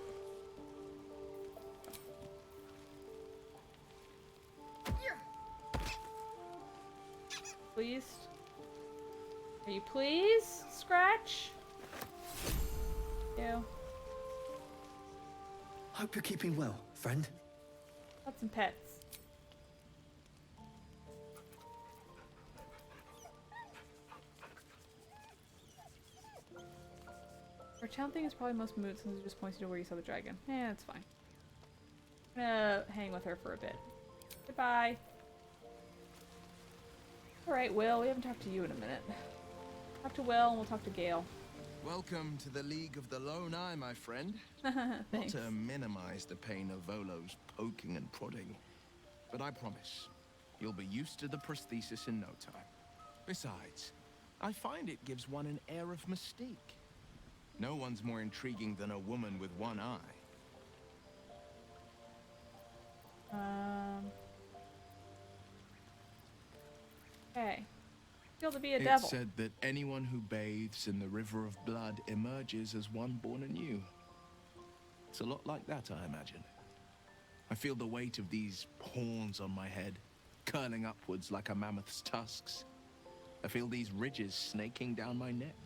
Pleased? Are you pleased, Scratch? You. Hope you're keeping well, friend. Got some pets. Our town thing is probably most moot since it just points you to where you saw the dragon. Yeah, that's fine. I'm gonna hang with her for a bit. Goodbye. Alright, Will, we haven't talked to you in a minute. Talk to Will and we'll talk to Gale. Welcome to the League of the Lone Eye, my friend. Not to minimize the pain of Volo's poking and prodding, but I promise, you'll be used to the prosthesis in no time. Besides, I find it gives one an air of mystique. No one's more intriguing than a woman with one eye. Okay. Feel to be a It's devil. said that anyone who bathes in the river of blood emerges as one born anew. It's a lot like that, I imagine. I feel the weight of these horns on my head, curling upwards like a mammoth's tusks. I feel these ridges snaking down my neck.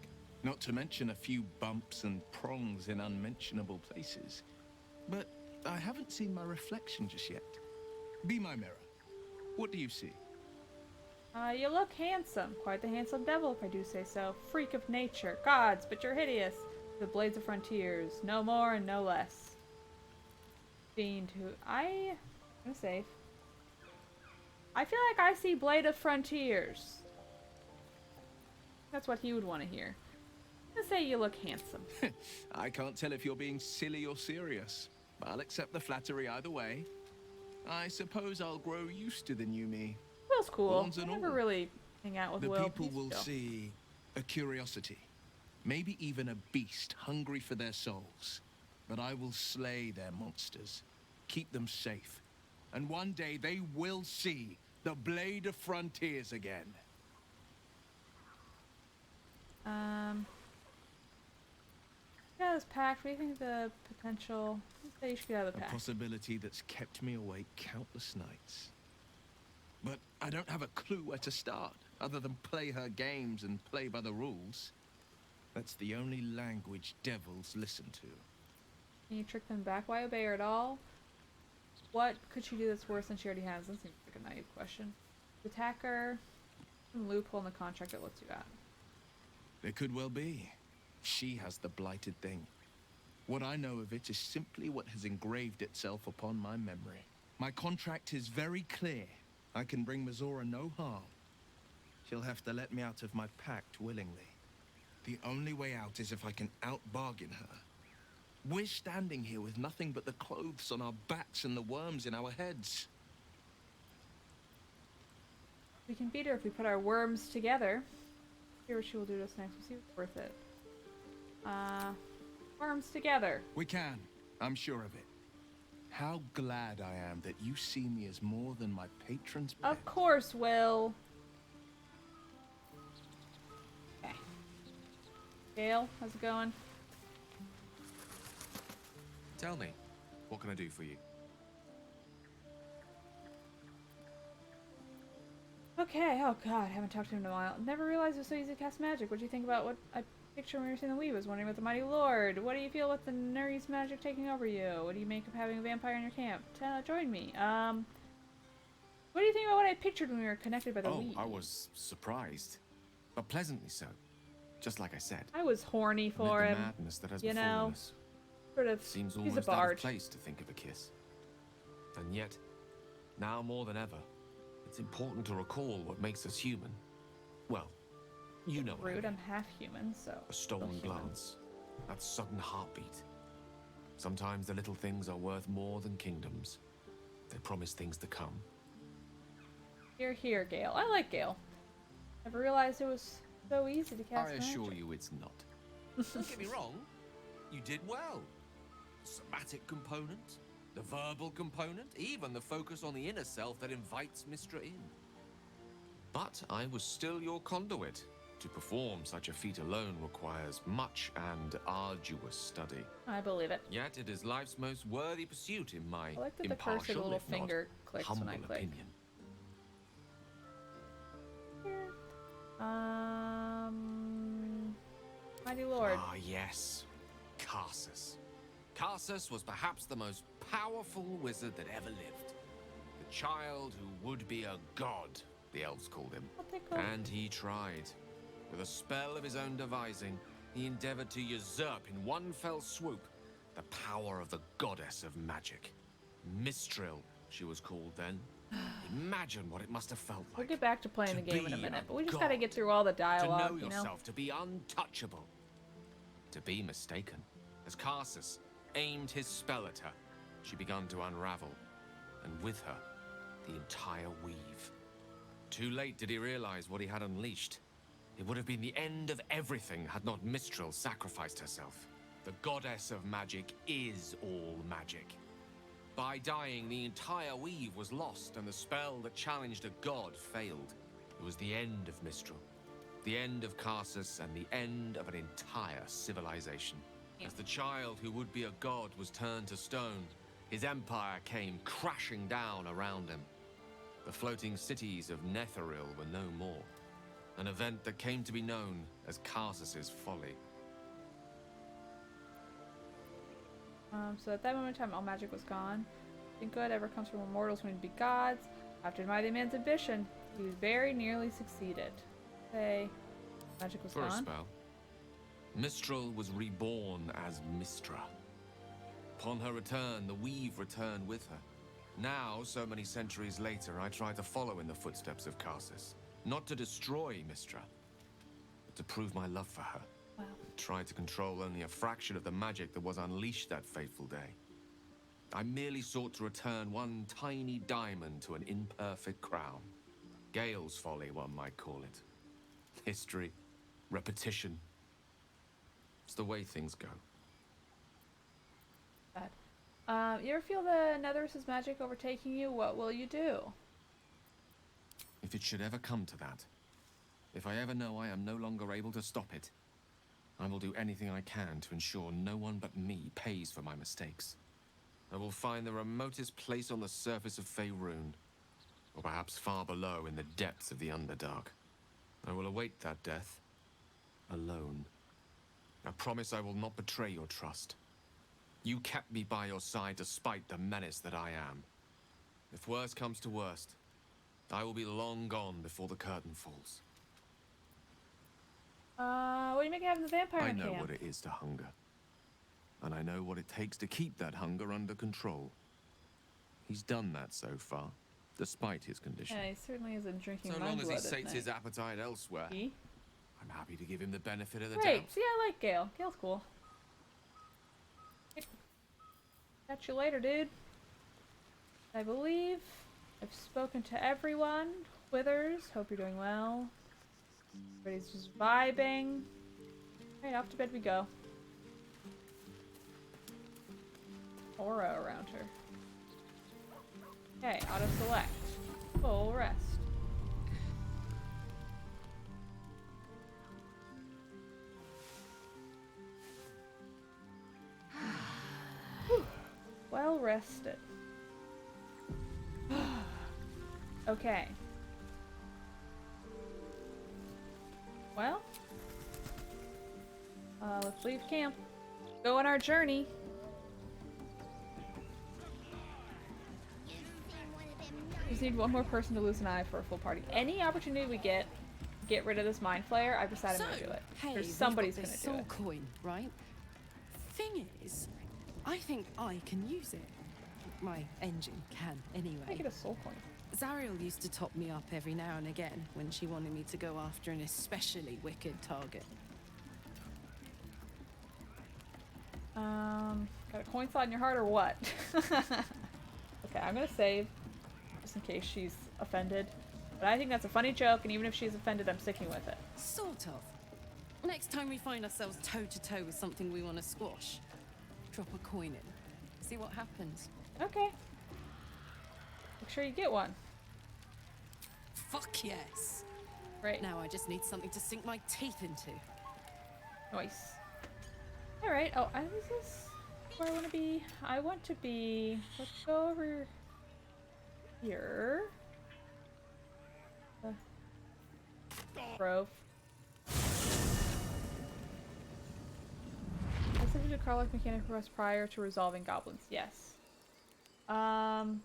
Not to mention a few bumps and prongs in unmentionable places. But I haven't seen my reflection just yet. Be my mirror. What do you see? You look handsome. Quite the handsome devil, if I do say so. Freak of nature. Gods, but you're hideous. The blades of frontiers. No more and no less. Fiend who... I'm gonna save. I feel like I see Blade of Frontiers. That's what he would want to hear. I'm gonna say you look handsome. I can't tell if you're being silly or serious. I'll accept the flattery either way. I suppose I'll grow used to the new me. Will's cool. Horns I and never all. really hang out with The Will. people He's will chill. see a curiosity. Maybe even a beast hungry for their souls. But I will slay their monsters. Keep them safe. And one day they will see the Blade of Frontiers again. Get out of this pack. What do you think of the potential? Let's say you should get out of the A pack. possibility that's kept me awake countless nights. But I don't have a clue where to start, other than play her games and play by the rules. That's the only language devils listen to. Can you trick them back? Why obey her at all? What could she do that's worse than she already has? That seems like a naive question. Attack her. Some loophole in the contract that lets you out. There could well be. She has the blighted thing. What I know of it is simply what has engraved itself upon my memory. My contract is very clear. I can bring Mizora no harm. She'll have to let me out of my pact willingly. The only way out is if I can out-bargain her. We're standing here with nothing but the clothes on our backs and the worms in our heads. We can beat her if we put our worms together. Hear what she will do to us next. We'll see if it's worth it. Worms together. We can. I'm sure of it. How glad I am that you see me as more than my patron's pet. Of course, Will. Okay. Gale, how's it going? Tell me, what can I do for you? Okay, oh god, haven't talked to him in a while. Never realized it was so easy to cast magic. What do you think about what I pictured when we were seeing the Wii? Was wondering about the Mighty Lord. What do you feel with the Nuri's magic taking over you? What do you make of having a vampire in your camp? Join me. What do you think about what I pictured when we were connected by the Wii? I was surprised, but pleasantly so. Just like I said. I was horny for Amid him. the madness that has You befallen know, us. sort of. Seems He's a almost out of bard. place to think of a kiss. And yet, now more than ever, it's important to recall what makes us human. Well, you know what I Rude. mean. I'm half human, so. A stolen still human. glance, that sudden heartbeat. Sometimes the little things are worth more than kingdoms. They promise things to come. Here, Gale. I like Gale. Never realized it was so easy to cast I assure magic. you it's not. Don't get me wrong, you did well. The somatic component, the verbal component, even the focus on the inner self that invites Mistra in. But I was still your conduit. To perform such a feat alone requires much and arduous study. I believe it. Yet it is life's most worthy pursuit in my I like that the cursor impartial, little if not finger clicks when humble I click. opinion. Here. Mighty Lord. Ah, yes. Karsus. Karsus was perhaps the most powerful wizard that ever lived. The child who would be a god, the elves called him. I'll take a... And he tried. With a spell of his own devising, he endeavored to usurp in one fell swoop the power of the goddess of magic. Mistril, she was called then. Imagine what it must have felt like. We'll get back to playing to the game in a be minute, a but we just gotta god, get through all the To dialogue, know you know? yourself, to be untouchable. To be mistaken. As Carsus aimed his spell at her, she began to unravel, and with her, the entire weave. Too late did he realize what he had unleashed. It would have been the end of everything had not Mistral sacrificed herself. The goddess of magic is all magic. By dying, the entire weave was lost, and the spell that challenged a god failed. It was the end of Mistral, the end of Carsus, and the end of an entire civilization. As the child who would be a god was turned to stone, his empire came crashing down around him. The floating cities of Netheril were no more, an event that came to be known as Carsus's folly. So at that moment in time, all magic was gone. Nothing good ever comes from immortals when to be gods. After admiring the man's ambition, he very nearly succeeded. Okay, magic was For a gone. spell, Mistral was reborn as Mistra. Upon her return, the weave returned with her. Now, so many centuries later, I try to follow in the footsteps of Carsus. Not to destroy Mistra, but to prove my love for her. Wow. Try to control only a fraction of the magic that was unleashed that fateful day. I merely sought to return one tiny diamond to an imperfect crown. Gale's folly, one might call it. History, repetition. It's the way things go. Bad. You ever feel the Netherus' magic overtaking you? What will you do? If it should ever come to that, if I ever know I am no longer able to stop it, I will do anything I can to ensure no one but me pays for my mistakes. I will find the remotest place on the surface of Faerun, or perhaps far below in the depths of the Underdark. I will await that death, alone. I promise I will not betray your trust. You kept me by your side despite the menace that I am. If worst comes to worst, I will be long gone before the curtain falls. What do you make of having the vampire I in know camp? what it is to hunger. And I know what it takes to keep that hunger under control. He's done that so far, despite his condition. Yeah, he certainly isn't drinking So my long as he blood at sates his night. appetite elsewhere, He? I'm happy to give him the benefit of the Great. doubt. See, I like Gale. Gale's cool. Catch you later, dude. I believe I've spoken to everyone. Withers, hope you're doing well. Everybody's just vibing. Alright, off to bed we go. Aura around her. Okay, auto select. Full rest. Whew. Well rested. Okay. Well, let's leave camp. Go on our journey. Just need one more person to lose an eye for a full party. Any opportunity we get rid of this mind flayer, I've decided I'm gonna do it. Hey, There's we've somebody's got gonna this do soul it. coin, right? Thing is, I think I can use it. My engine can, anyway. I get a soul coin. Zariel used to top me up every now and again when she wanted me to go after an especially wicked target. Got a coin slot in your heart or what? Okay, I'm gonna save just in case she's offended. But I think that's a funny joke, and even if she's offended, I'm sticking with it. Sort of. Next time we find ourselves toe-to-toe with something we want to squash, drop a coin in. See what happens. Okay. Make sure you get one. Fuck yes. Right. Now I just need something to sink my teeth into. Nice. Alright, oh, is this where I want to be? I want to be... Let's go over here. Grove. I submitted a car-like mechanic request prior to resolving goblins. Yes. That's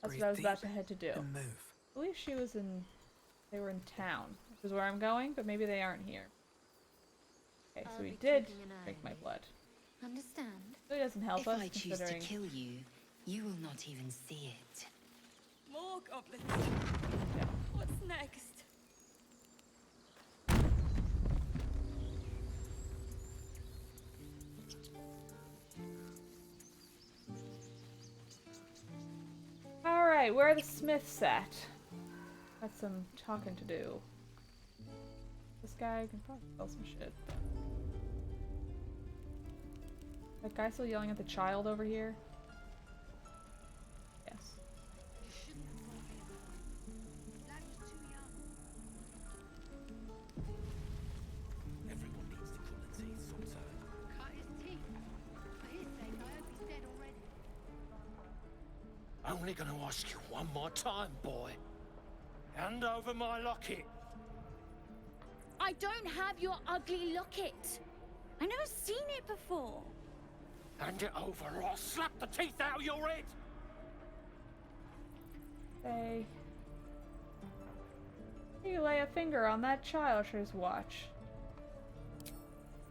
what I was about to head to do. And move. I believe she was in... They were in town, which is where I'm going, but maybe they aren't here. Okay, so he did drink my blood. Understand? So he doesn't help If us, I choose considering... to kill you, you will not even see it. more goblins. What's next? Alright, where are the smiths at? Got some talking to do. This guy can probably sell some shit. That guy still yelling at the child over here? Yes. Everyone needs to cut the teeth sometime. Cut his teeth. For his sake, I hope he's dead already. Only gonna ask you one more time, boy. Hand over my locket. I don't have your ugly locket. I've never seen it before. Hand it over or I'll slap the teeth out of your head. Hey. You lay a finger on that child's watch.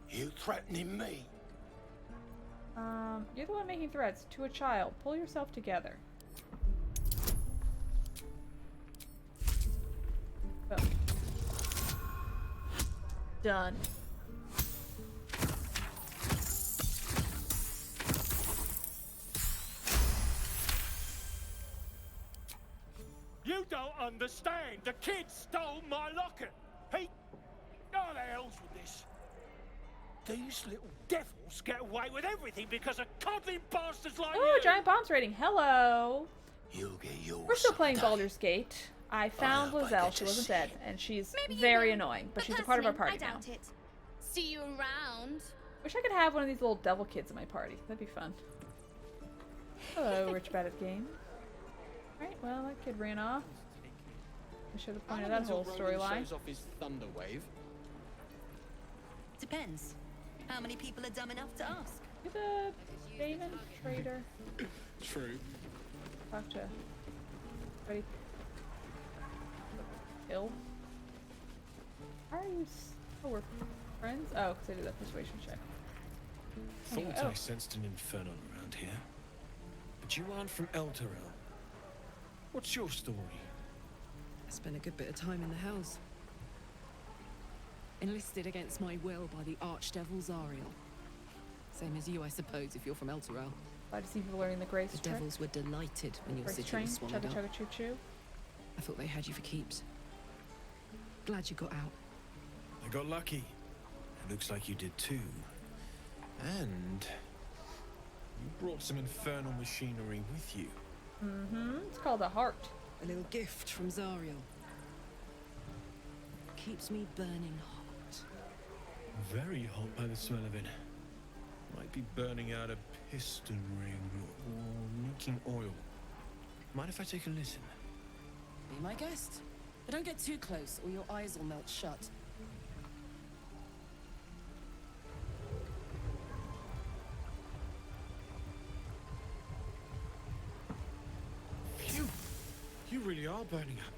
You threatening me? You're the one making threats to a child. Pull yourself together. Boom. Done. You don't understand. The kid stole my locket. He... Oh, the hell's with this? These little devils get away with everything because of coddling bastards like Oh, you. giant bombs rating. Hello. You'll get yours. We're still playing someday. Baldur's Gate. I found hope I Lizelle. get She to wasn't see dead, you. and she's Maybe very you will, annoying, but she's a part of our party I now. doubt it. See you around. Wish I could have one of these little devil kids in my party. That'd be fun. Hello, Rich Bad at Game. Alright, well, that kid ran off. I should have pointed that whole storyline. Shows off his thunder wave. Depends. How many people are dumb enough to ask? Get a Damon Trader. True. Talk to. Ready? Kill. How are you? Oh, we're friends? Oh, because I did that persuasion check. Anyway, Thought oh. I sensed an inferno around here. But you aren't from Elturel. What's your story? I spent a good bit of time in the Hells. Enlisted against my will by the Archdevil Zariel. Same as you, I suppose, if you're from Elturel. Glad to see people learning the grace The trick. devils were delighted when your Grace city train. was swallowed Chugga up. chugga choo choo. I thought they had you for keeps. Glad you got out. I got lucky. It looks like you did too. And you brought some infernal machinery with you. Mm-hmm. It's called a heart. A little gift from Zariel. Keeps me burning hot. Very hot by the smell of it. Might be burning out a piston ring or leaking oil. Mind if I take a listen? Be my guest. But don't get too close or your eyes will melt shut. Phew! You really are burning up.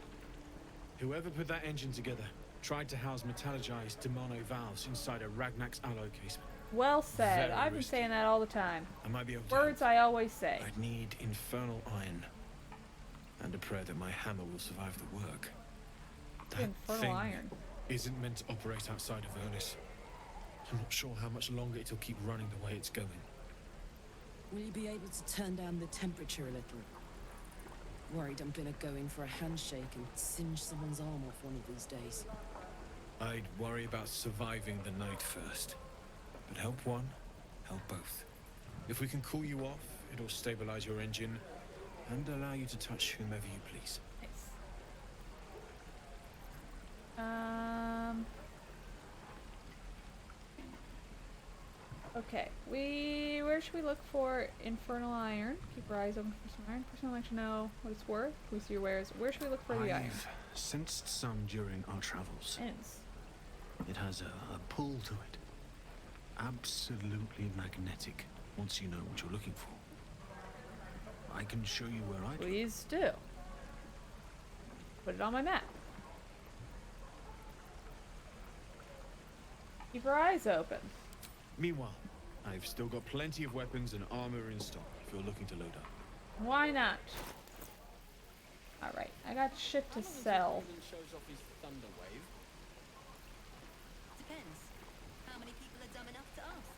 Whoever put that engine together tried to house metallurgized Demano valves inside a Ragnak's alloy casement. Well said. Very I've been risky. saying that all the time. I might be able to Words I always say. I'd need infernal iron. And a prayer that my hammer will survive the work. That Infernal thing iron. isn't meant to operate outside of Ernest. I'm not sure how much longer it'll keep running the way it's going. Will you be able to turn down the temperature a little? Worried I'm gonna go in for a handshake and singe someone's arm off one of these days. I'd worry about surviving the night first. But help one, help both. If we can cool you off, it'll stabilize your engine and allow you to touch whomever you please. Nice. Okay. Where should we look for infernal iron? Keep our eyes open for some iron. Personally, I'd like to know what it's worth. Can we see your wares? Where should we look for the iron? I've sensed some during our travels. Ends. It has a pull to it. Absolutely magnetic, once you know what you're looking for. I can show you where I Please do. Put it on my map. Keep our eyes open. Meanwhile, I've still got plenty of weapons and armor in stock if you're looking to load up. Why not? Alright, I got shit to sell. Shows off his thunder wave. Depends. How many people are dumb enough to ask?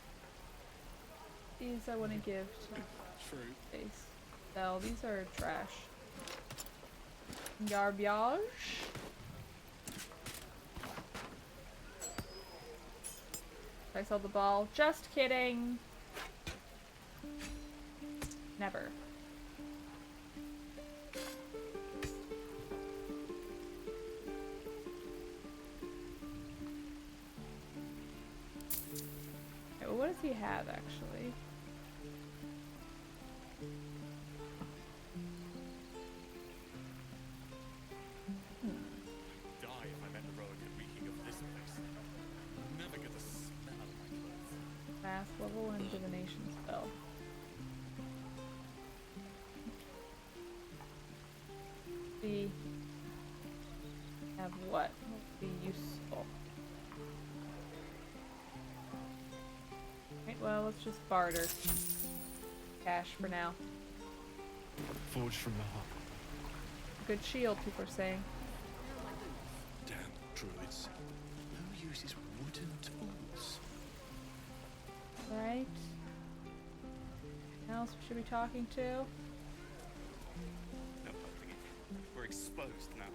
These I want to give to True. Face. No, these are trash. Garbage. I sold the ball. Just kidding. Never. Okay, well, what does he have actually? Die if I met a rogue reeking of this place. Never get the smell out of my clothes. Fast level and divination spell. We have what will be useful. Right, well, let's just barter. Cash for now. Forged from the heart. Good shield, people are saying. Damn druids. Who uses wooden tools? Right. Who else we should be talking to? No, we're exposed now.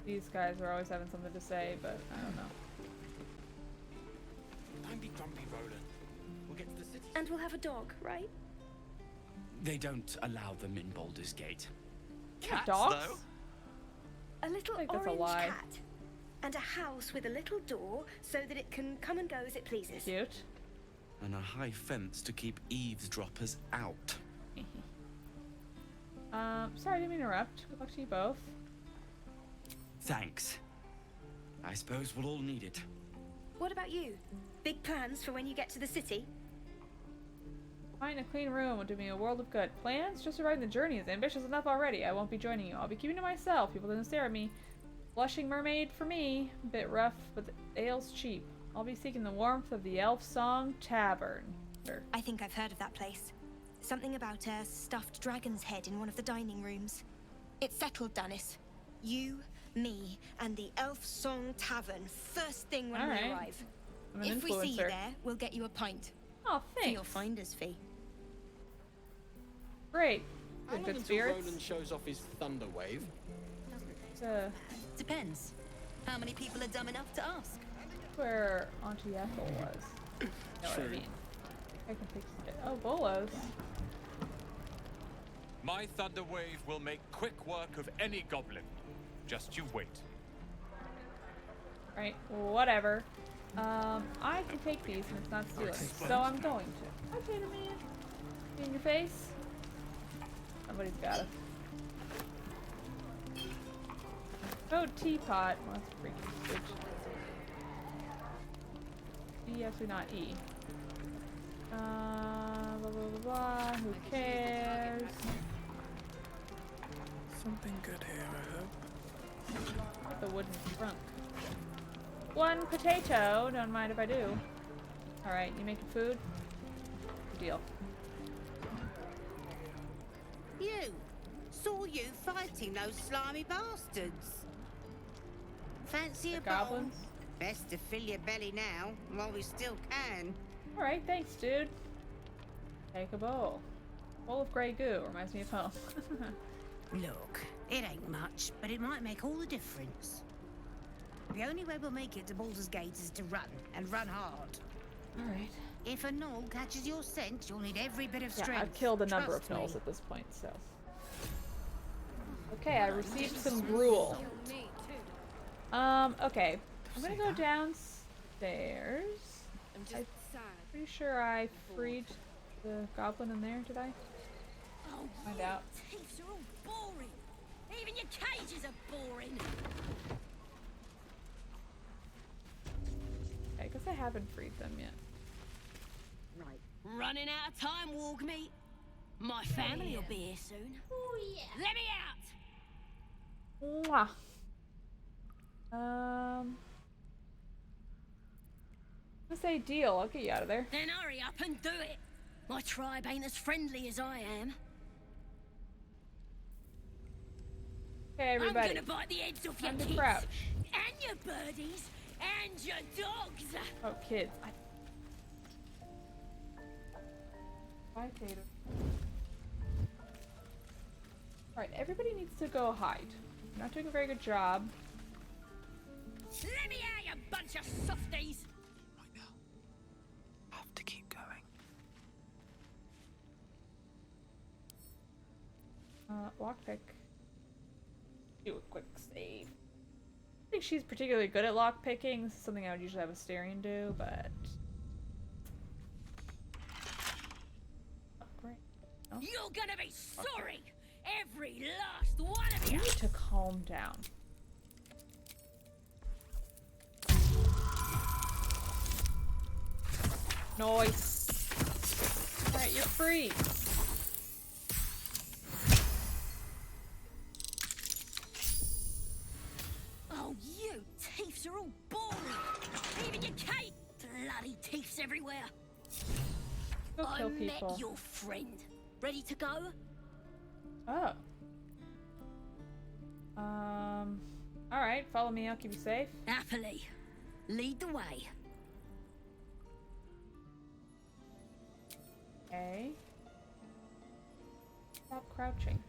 These guys are always having something to say, but I don't know. Don't be grumpy, Roland. We'll get to the city. And we'll have a dog, right? They don't allow them in Baldur's Gate. Cats, dogs? Though? A little think that's a orange lie. cat. And a house with a little door so that it can come and go as it pleases. Cute. And a high fence to keep eavesdroppers out. Sorry, I didn't mean to interrupt. Good luck to you both. Thanks. I suppose we'll all need it. What about you? Big plans for when you get to the city? Find a clean room will do me a world of good. Plans? Just surviving the journey is ambitious enough already. I won't be joining you. I'll be keeping to myself. People didn't stare at me. Blushing mermaid for me. A bit rough, but the ale's cheap. I'll be seeking the warmth of the Elf Song Tavern. I think I've heard of that place. Something about a stuffed dragon's head in one of the dining rooms. It's settled, Dennis. You, me, and the Elf Song Tavern first thing when we arrive. If we see you there, we'll get you a pint. Oh, thanks. For your finder's fee. Great. How long Good until spirits. Roland shows off his thunder wave? Depends. How many people are dumb enough to ask? Where Auntie Ethel was. You know what I mean? I can fix it. Oh, Bolos. My thunder wave will make quick work of any goblin. Just you wait. Right, whatever. I can take these and it's not stealing, so I'm going to. Hi, Tater Man. In your face. Somebody's got it. Oh, teapot. Well, that's freaking stitch. E, actually not E. Blah, blah, blah, blah. Who cares? Something good here, I hope. The wooden trunk. One potato. Don't mind if I do. Alright, you making food? Good deal. You! Saw you fighting those slimy bastards. Fancy a bowl? Goblins? Best to fill your belly now, while we still can. Alright, thanks, dude. Take a bowl. Bowl of grey goo. Reminds me of home. Look, it ain't much, but it might make all the difference. The only way we'll make it to Baldur's Gate is to run, and run hard. Alright. If a gnoll catches your scent, you'll need every bit of strength. Yeah, I've killed a number of Trust gnolls me. at this point, so. Okay, I received some gruel. Okay. I'm gonna go downstairs. I'm pretty sure I freed the goblin in there, did I? Oh, Find out. Thieves are all boring. Even your cages are boring. I guess I haven't freed them yet. Right. Running out of time, Wargmeat. My family will be here soon. Oh, yeah. Let me out! Mwah. Let's say deal. I'll get you out of there. Then hurry up and do it. My tribe ain't as friendly as I am. Okay, everybody. I'm gonna bite the heads off your Time to kids. crouch. And your birdies. And your dogs. Oh, kids. Bye, Tater. Alright, everybody needs to go hide. You're not doing a very good job. Let me out, you bunch of softies. Have to keep going. Lockpick. Do a quick save. I think she's particularly good at lockpicking. This is something I would usually have Asterion do, but... Oh, great. Oh. You're gonna be sorry. Every last one of You you. need to calm down. Nice. Alright, you're free. Oh, you teeths are all boring. Even your cape. Bloody teeths everywhere. Go I kill met people. your friend. Ready to go? Oh. Alright, follow me, I'll keep you safe. Happily. Lead the way. Okay. Stop crouching.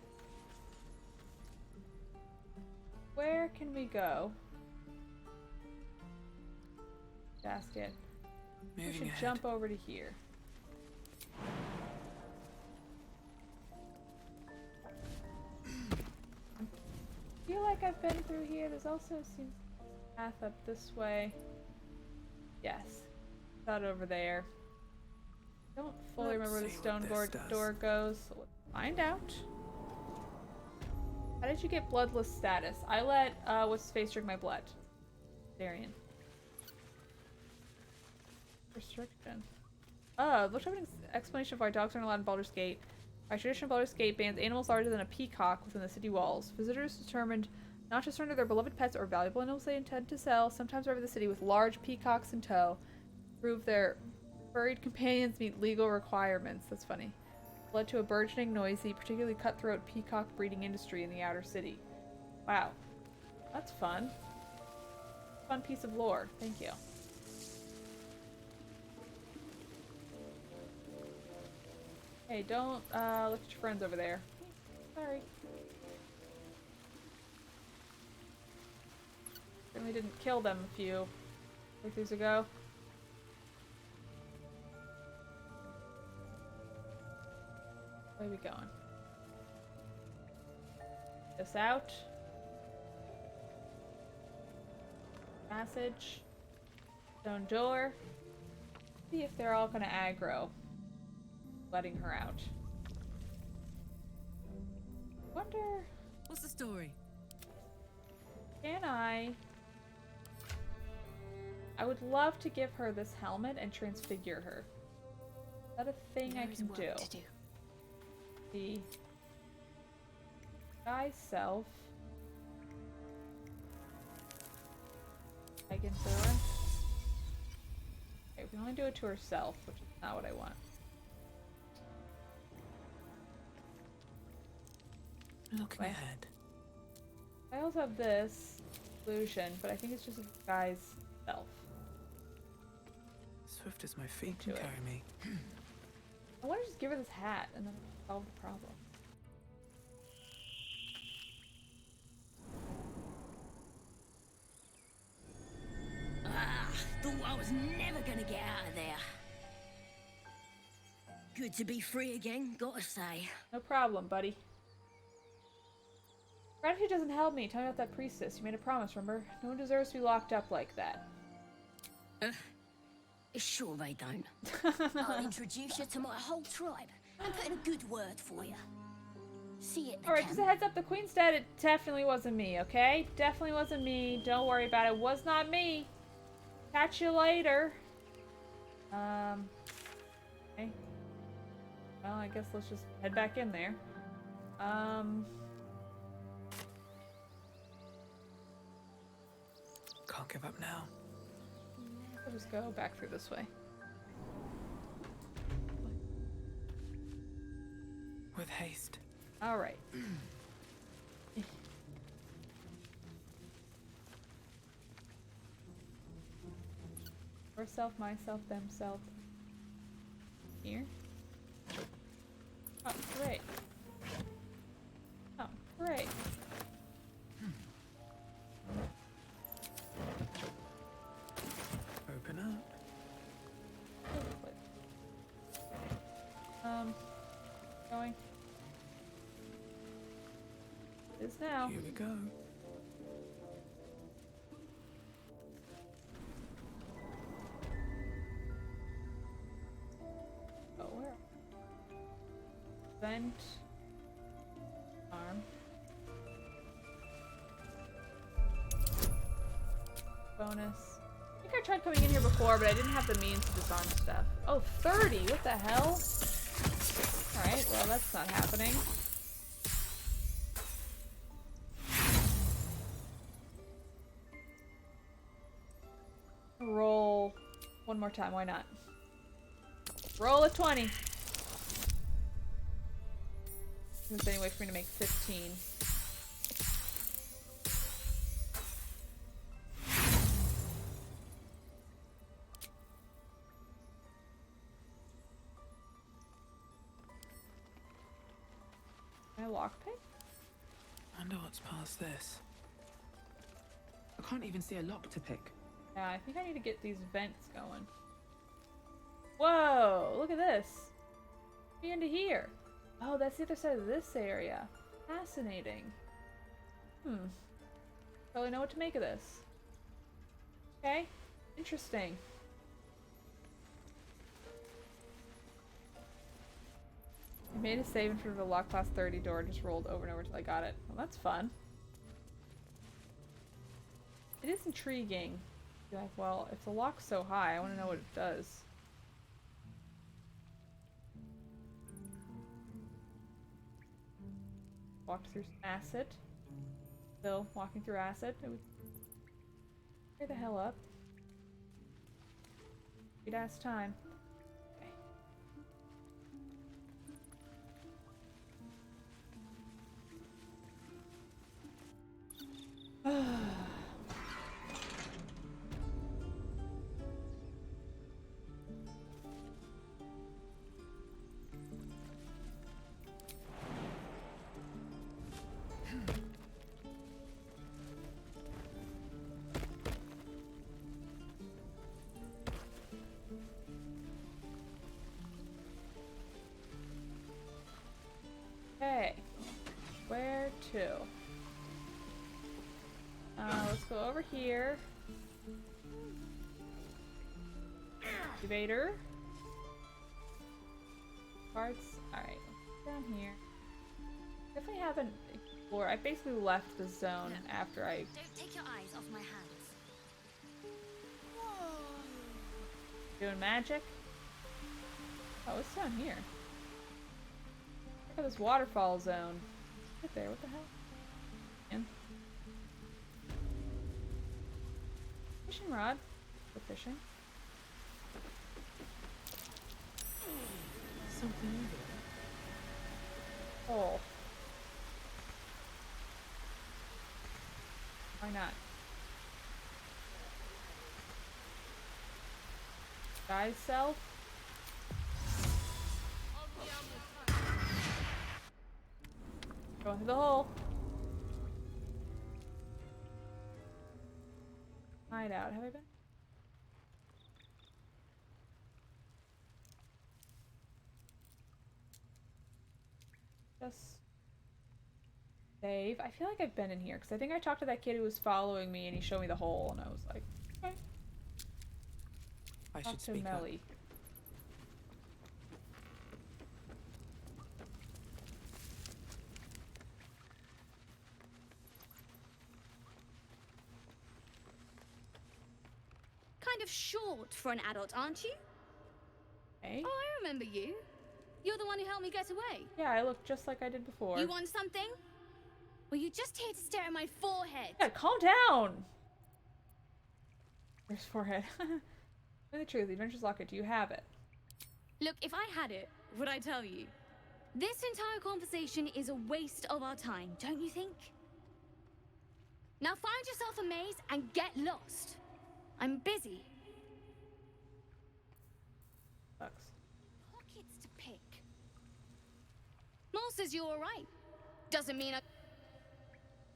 Where can we go? Basket. We Moving should ahead. jump over to here. I feel like I've been through here. There's also seems a path up this way. Yes. That over there. I don't fully remember where the see what stone this door does. goes, so let's find out. How did you get bloodless status? I let what's his face drink my blood. Darian. Restriction. Oh, look up an explanation of why dogs aren't allowed in Baldur's Gate. By tradition, Baldur's Gate bans animals larger than a peacock within the city walls. Visitors determined not to surrender their beloved pets or valuable animals they intend to sell, sometimes over the city with large peacocks in tow. Prove their furried companions meet legal requirements. That's funny. Led to a burgeoning, noisy, particularly cutthroat peacock breeding industry in the outer city. Wow. That's fun. Fun piece of lore. Thank you. Hey, don't look at your friends over there. Sorry. Certainly didn't kill them a few playthroughs ago. Where are we going? This out. Passage. Stone door. See if they're all gonna aggro. Letting her out. Wonder. What's the story? Can I would love to give her this helmet and transfigure her. Is that a thing I can do? The guy's self. I can do her. Okay, we can only do it to herself, which is not what I want. Looking ahead. I also have this illusion, but I think it's just a guy's self. Swift as my feet can Do it. carry me. I want to just give her this hat and then solve the problem. Ah, thought I was never gonna get out of there. Good to be free again, gotta say. No problem, buddy. Gratitude doesn't help me. Tell me about that priestess. You made a promise, remember? No one deserves to be locked up like that. Sure they don't. I'll introduce you to my whole tribe and put in a good word for you. See it. Alright, just a heads up, the Queen's dead. It definitely wasn't me, okay? Definitely wasn't me. Don't worry about it. It was not me. Catch you later. Okay. Well, I guess let's just head back in there. Can't give up now. I'll just go back through this way. With haste. Alright. Yourself, myself, themself. Here. Oh, great. Oh, great. Open up. Going. It is now. Here we go. Oh, where? Vent. Arm. Bonus. I think I tried coming in here before, but I didn't have the means to disarm stuff. Oh, 30! What the hell? Alright, well, that's not happening. Roll one more time, why not? Roll a 20. There's any way for me to make 15. Can I lockpick? I wonder what's past this. I can't even see a lock to pick. Yeah, I think I need to get these vents going. Whoa, look at this. Be into here. Oh, that's the other side of this area. Fascinating. Probably know what to make of this. Okay, interesting. I made a save in front of a locked class 30 door, just rolled over and over until I got it. Well, that's fun. It is intriguing. Be like, well, if the lock's so high, I want to know what it does. Walked through acid. Still walking through acid. It would hurry the hell up. Good ass time. Okay. Okay, where to? Let's go over here. Incubator. Parts. Alright, down here. Definitely haven't explored. I basically left the zone after I. Don't take your eyes off my hands. Doing magic? Oh, it's down here. Look at this waterfall zone. Right there, what the hell? Man. Fishing rod. For fishing. Something over there. Oh. Why not? Guy's self? Going through the hole. Hideout. Have I been? Just save. I feel like I've been in here because I think I talked to that kid who was following me and he showed me the hole and I was like, okay. I Talk should to speak up. Melly. Kind of short for an adult, aren't you? Hey? Oh, I remember you. You're the one who helped me get away. Yeah, I look just like I did before. You want something? Were you just here to stare at my forehead? Yeah, calm down! Where's forehead? Tell me the truth, the Adventure's Locket, do you have it? Look, if I had it, would I tell you? This entire conversation is a waste of our time, don't you think? Now find yourself a maze and get lost. I'm busy. says you're alright. Doesn't mean I...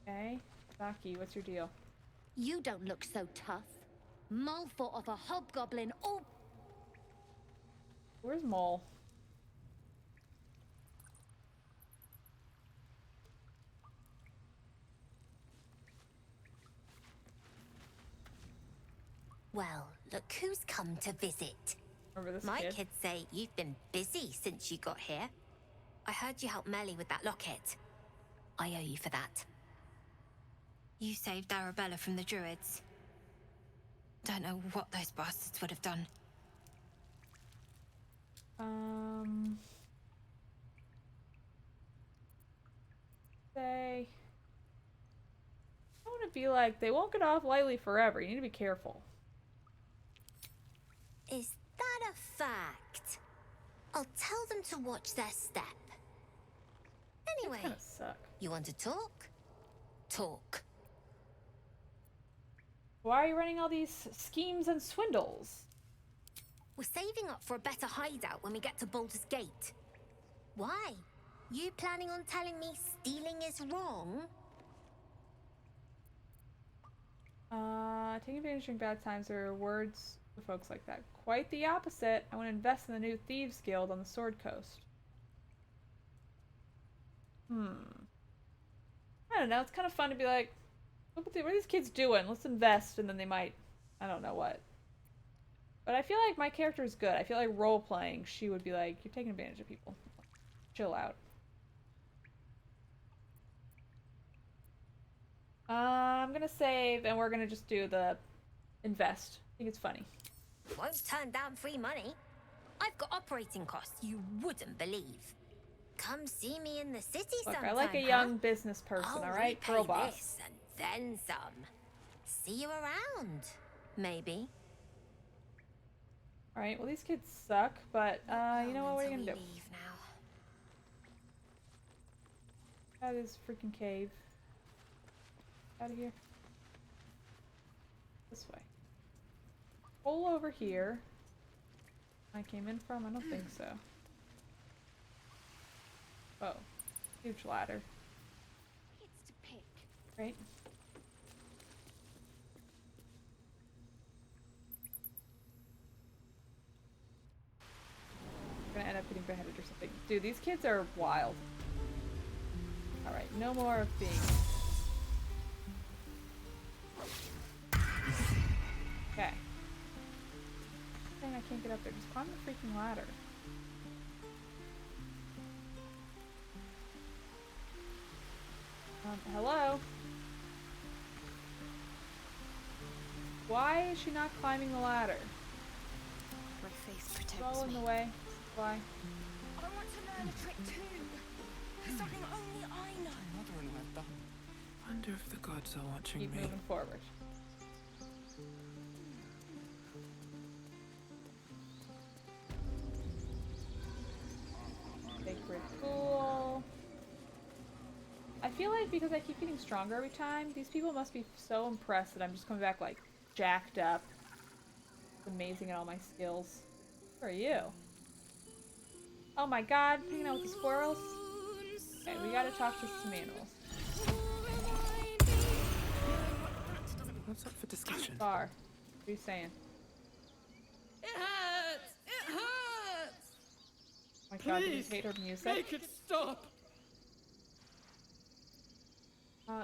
Okay. Saki, what's your deal? You don't look so tough. Mole fought off a hobgoblin all... Where's Mole? Well, look who's come to visit. Remember this My kid? kids say you've been busy since you got here. I heard you helped Melly with that locket. I owe you for that. You saved Arabella from the druids. Don't know what those bastards would have done. Say... I want to be like, they won't get off lightly forever. You need to be careful. Is that a fact? I'll tell them to watch their step. Anyway, you want to talk? Talk. Why are you running all these schemes and swindles? We're saving up for a better hideout when we get to Baldur's Gate. Why? You planning on telling me stealing is wrong? Taking advantage during bad times are rewards for folks like that. Quite the opposite. I want to invest in the new Thieves Guild on the Sword Coast. I don't know. It's kind of fun to be like, what are these kids doing? Let's invest, and then they might, I don't know what. But I feel like my character is good. I feel like role-playing, she would be like, you're taking advantage of people. Chill out. I'm gonna save, and we're gonna just do the invest. I think it's funny. Won't turn down free money. I've got operating costs you wouldn't believe. Come see me in the city Look, sometime, I like a young business person, I'll alright? repay Girl boss. this and then some. See you around, maybe. Alright, well these kids suck, but you know what are you gonna do? Out of this freaking cave. Out of here. This way. Hole over here. I came in from? I don't think so. Oh. Huge ladder. It's to pick. Right? We're gonna end up getting beheaded or something. Dude, these kids are wild. Alright, no more of being... Okay. Dang, I can't get up there. Just climb the freaking ladder. Hello? Why is she not climbing the ladder? My face protects It's all in me. the way. Why? I want to learn a trick too. Something only I know. Wonder if the gods are watching Keep me. moving forward. Sacred Pool. I feel like because I keep getting stronger every time, these people must be so impressed that I'm just coming back like jacked up. It's amazing at all my skills. Who are you? Oh my god, hanging out with the squirrels? Okay, we gotta talk to some animals. What's up for discussion? Bar. What are you saying? It hurts! It hurts! Oh my god, did you Please, hate her music? make it stop.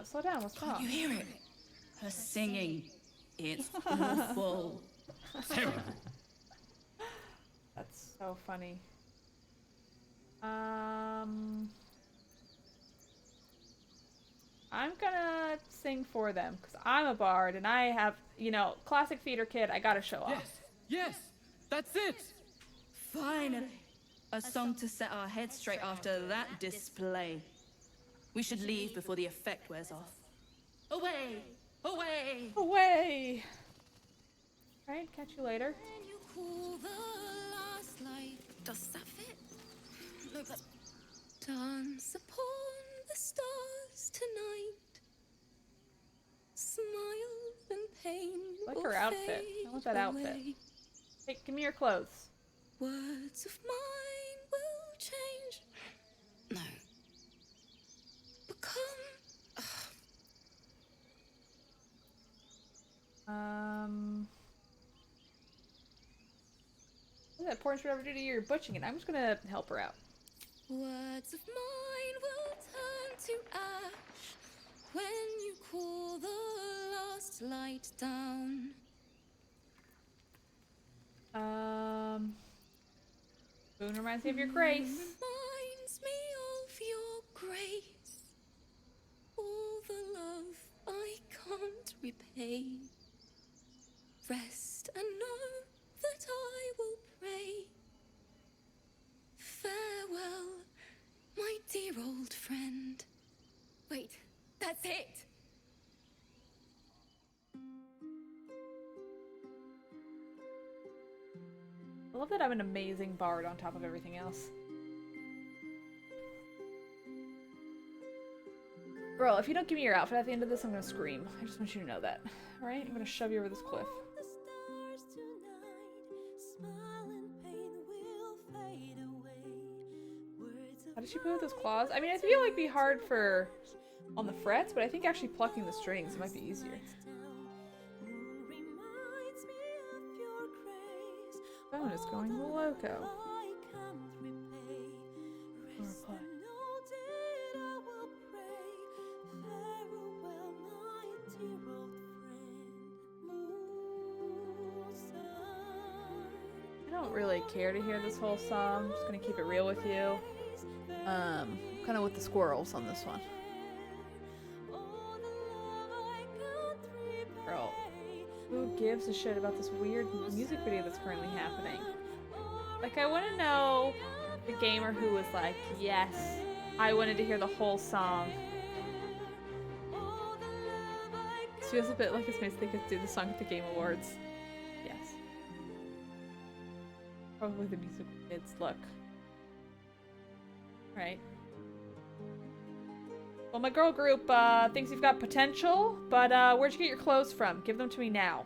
Slow down, what's wrong? You hear it? Her singing. It's awful. Terrible. That's so funny. I'm gonna sing for them, because I'm a bard, and I have, you know, classic theater kid, I gotta show off. Yes, that's it. Finally. A song to set our heads straight after that display. We should leave before the effect wears off. Away! Away! Away! Alright, catch you later. You call the last light. Does that fit? No, that's... Dance upon the stars tonight. Smiles and pain. I like will her outfit. fade I want that outfit. away. Hey, give me your clothes. Words of mine will change. No, What that porn should ever do to you? You're butching it. I'm just gonna help her out. Words of mine will turn to ash when you call the last light down. Boone reminds me of your grace. Reminds me of your grace. All the love I can't repay. Rest and know that I will pray. Farewell, my dear old friend. Wait, that's it. I love that I'm an amazing bard on top of everything else. Girl, if you don't give me your outfit at the end of this, I'm gonna scream. I just want you to know that. Alright? I'm gonna shove you over this cliff. How did she play with those claws? I mean, I feel like it'd be hard for on the frets, but I think actually plucking the strings might be easier. Phone is going loco. I don't really care to hear this whole song. I'm just gonna keep it real with you. Kind of with the squirrels on this one. Girl, who gives a shit about this weird music video that's currently happening? Like, I want to know the gamer who was like, yes, I wanted to hear the whole song. This feels a bit like this makes they could do the song at the Game Awards. Yes. Probably the music kids. Look. Right. Well, my girl group thinks you've got potential, but where'd you get your clothes from? Give them to me now.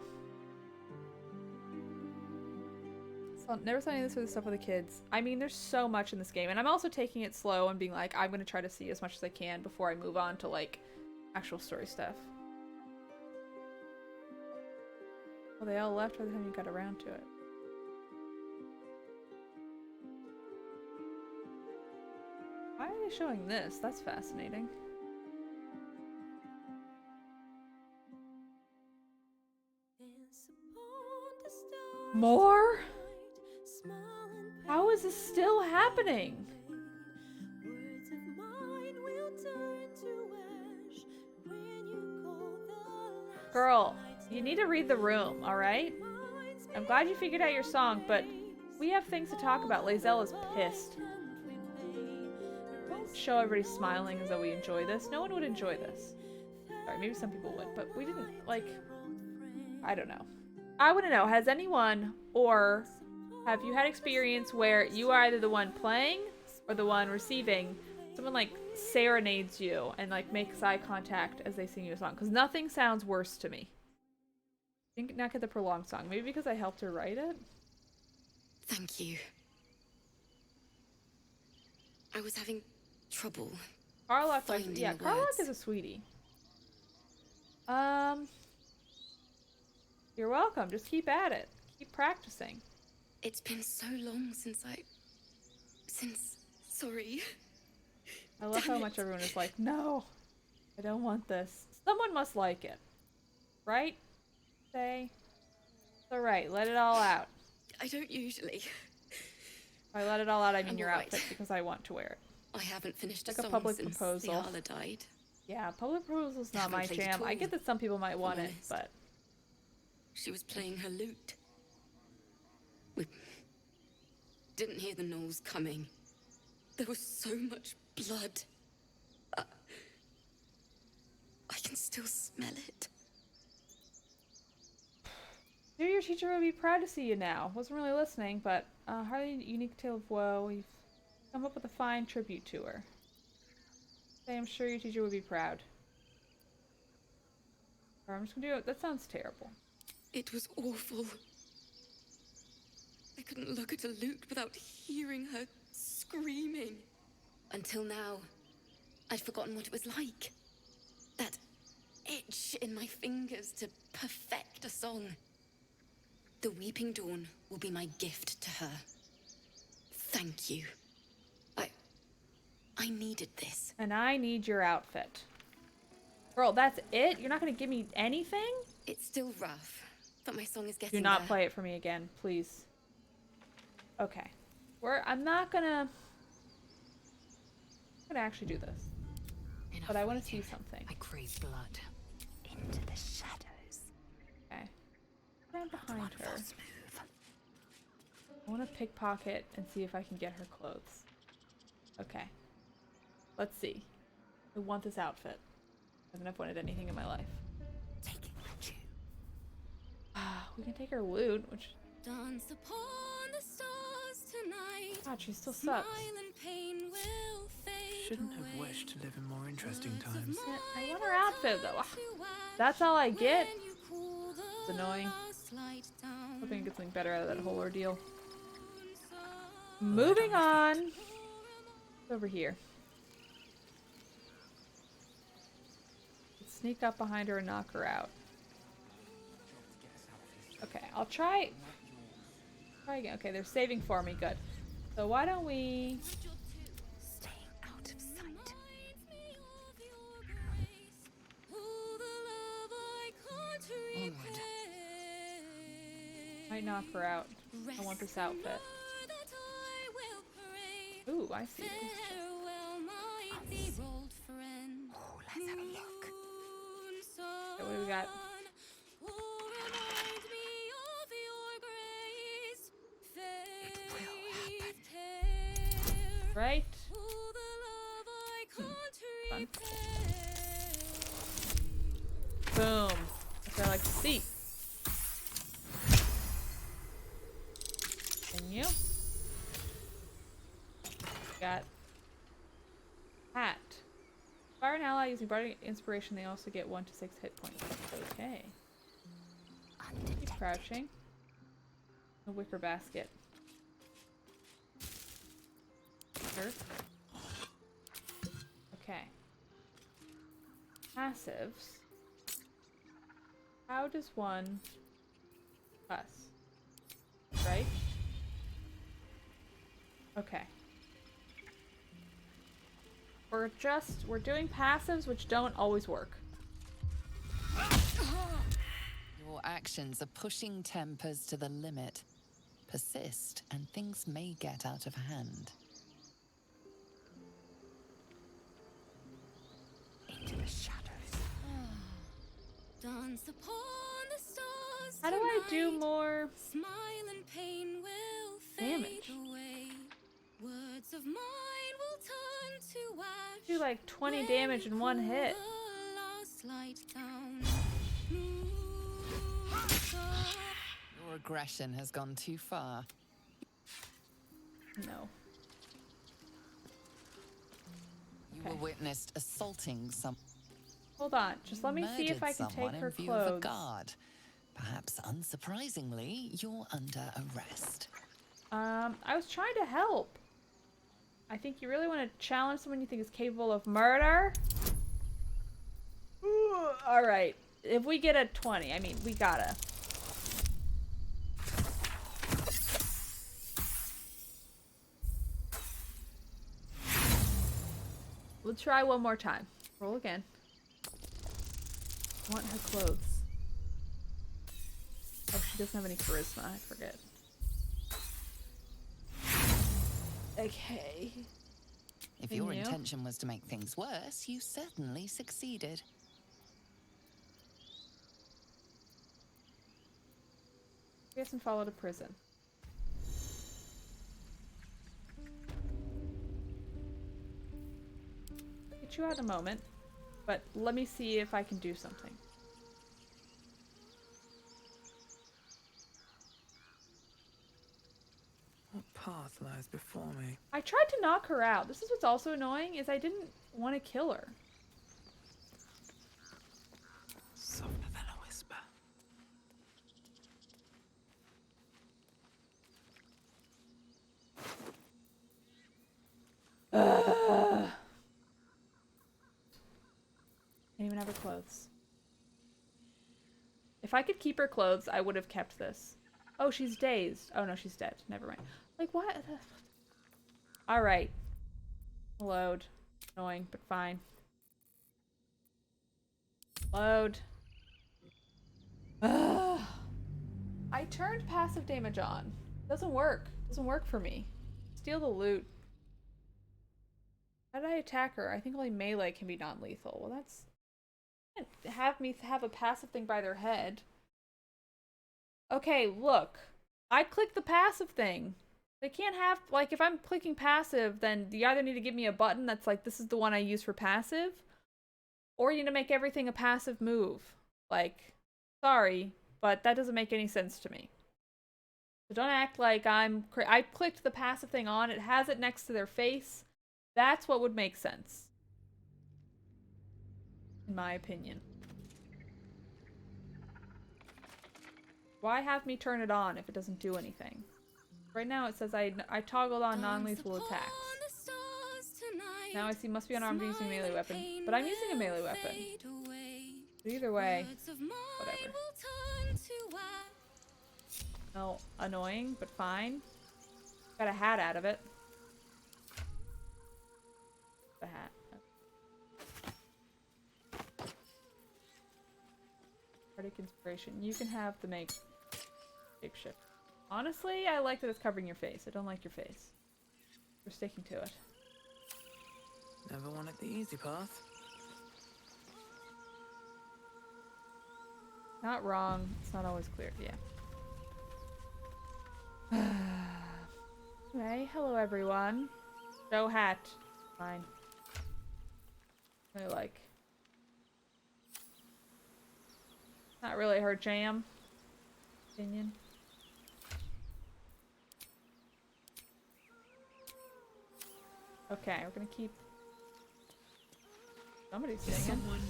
So, never saw any of this stuff with the kids. I mean, there's so much in this game, and I'm also taking it slow and being like, I'm gonna try to see as much as I can before I move on to, like, actual story stuff. Well, they all left by the time you got around to it. Why are they showing this? That's fascinating. More? How is this still happening? Girl, you need to read the room, alright? I'm glad you figured out your song, but we have things to talk about. Lae'zel is pissed. Don't show everybody smiling as though we enjoy this. No one would enjoy this. Sorry, maybe some people would, but we didn't, like... I don't know. I want to know, has anyone, or have you had experience where you are either the one playing or the one receiving, someone like serenades you and like makes eye contact as they sing you a song? Because nothing sounds worse to me. I think not get the prolonged song. Maybe because I helped her write it? Thank you. I was having trouble. Karlach, like, yeah, Karlach is a sweetie. You're welcome. Just keep at it. Keep practicing. It's been so long since sorry. I love how much everyone is like, no, I don't want this. Someone must like it. Right? Say. It's alright, let it all out. I don't usually. By let it all out, I mean your outfit, because I want to wear it. I haven't finished like a song public since proposal. Liala died. Yeah, public proposal's not my jam. I get that some people might want it, but... She was playing her lute. We didn't hear the gnolls coming. There was so much blood. I can still smell it. Maybe your teacher would be proud to see you now. Wasn't really listening, but hardly unique tale of woe. We've come up with a fine tribute to her. I'm sure your teacher would be proud. Or I'm just gonna do it. That sounds terrible. It was awful. I couldn't look at a lute without hearing her screaming. Until now, I'd forgotten what it was like. That itch itch in my fingers to perfect a song. The Weeping Dawn will be my gift to her. Thank you. I needed this. And I need your outfit. Girl, that's it? You're not gonna give me anything? It's still rough, but my song is getting Do not there. play it for me again, please. Okay. I'm gonna actually do this. But I want to see something. I crave blood. Into the shadows. Okay. Stand behind her. I want to pickpocket and see if I can get her clothes. Okay. Let's see. I want this outfit. I haven't wanted anything in my life. Taking the chew. We can take her loot, which... Dance upon the stars tonight. God, she still sucks. Smile and pain will fade Shouldn't away. have wished to live in more interesting times. Yeah, I want her outfit though. That's all I get. It's annoying. Hoping I get something better out of that whole ordeal. Moving on. Over here. Let's sneak up behind her and knock her out. Okay, I'll try again. Okay, they're saving for me. Good. So why don't we... Staying out of sight. Onward. Might knock her out. I want this outfit. Ooh, I see. Oh, let's have a look. Okay, what do we got? Right? Fun. Boom. That's what I like to see. Continue. Got hat. Fire an ally using bardic inspiration, they also get 1 to 6 hit points. Okay. Keep crouching. A wicker basket. Sure. Okay. Passives. How does one cuss? Right? Okay. We're doing passives which don't always work. Your actions are pushing tempers to the limit. Persist, and things may get out of hand. Into the shadows. Dance upon the stars. How do I do more Smile and pain will fade damage? away. Words of mine will turn to ash. Do like 20 damage in one hit. The last light down. Your aggression has gone too far. No. You were witnessed assaulting some. Hold on, just let me see if I can take her in view of a clothes. guard. Perhaps unsurprisingly, you're under arrest. I was trying to help. I think you really want to challenge someone you think is capable of murder? Alright. If we get a 20, I mean, we gotta. We'll try one more time. Roll again. I want her clothes. Oh, she doesn't have any charisma. I forget. Okay. If your intention was to make things worse, you certainly succeeded. Guess and follow to prison. Get you out in a moment, but let me see if I can do something. What path lies before me? I tried to knock her out. This is what's also annoying, is I didn't want to kill her. Softer than a whisper. Can't even have her clothes. If I could keep her clothes, I would have kept this. Oh, she's dazed. Oh, no, she's dead. Never mind. Like, what? Alright. Load. Annoying, but fine. Load. Ugh. I turned passive damage on. Doesn't work. Doesn't work for me. Steal the loot. How did I attack her? I think only melee can be non-lethal. Well, that's... Have me have a passive thing by their head. Okay, look. I clicked the passive thing. They can't have... Like, if I'm clicking passive, then you either need to give me a button that's like, this is the one I use for passive, or you need to make everything a passive move. Like, sorry, but that doesn't make any sense to me. So don't act like I clicked the passive thing on. It has it next to their face. That's what would make sense. In my opinion. Why have me turn it on if it doesn't do anything? Right now it says I toggled on non-lethal attacks. Now I see must be unarmed using a melee weapon. But I'm using a melee weapon. But either way, whatever. No, annoying, but fine. Got a hat out of it. The hat. Bardic inspiration. You can have the make shapeshift. Honestly, I like that it's covering your face. I don't like your face. We're sticking to it. Never wanted the easy path. Not wrong. It's not always clear. Yeah. Okay, hello everyone. Show hat. Fine. I like. Not really her jam. Opinion. Okay, we're gonna keep. Somebody's singing. Someone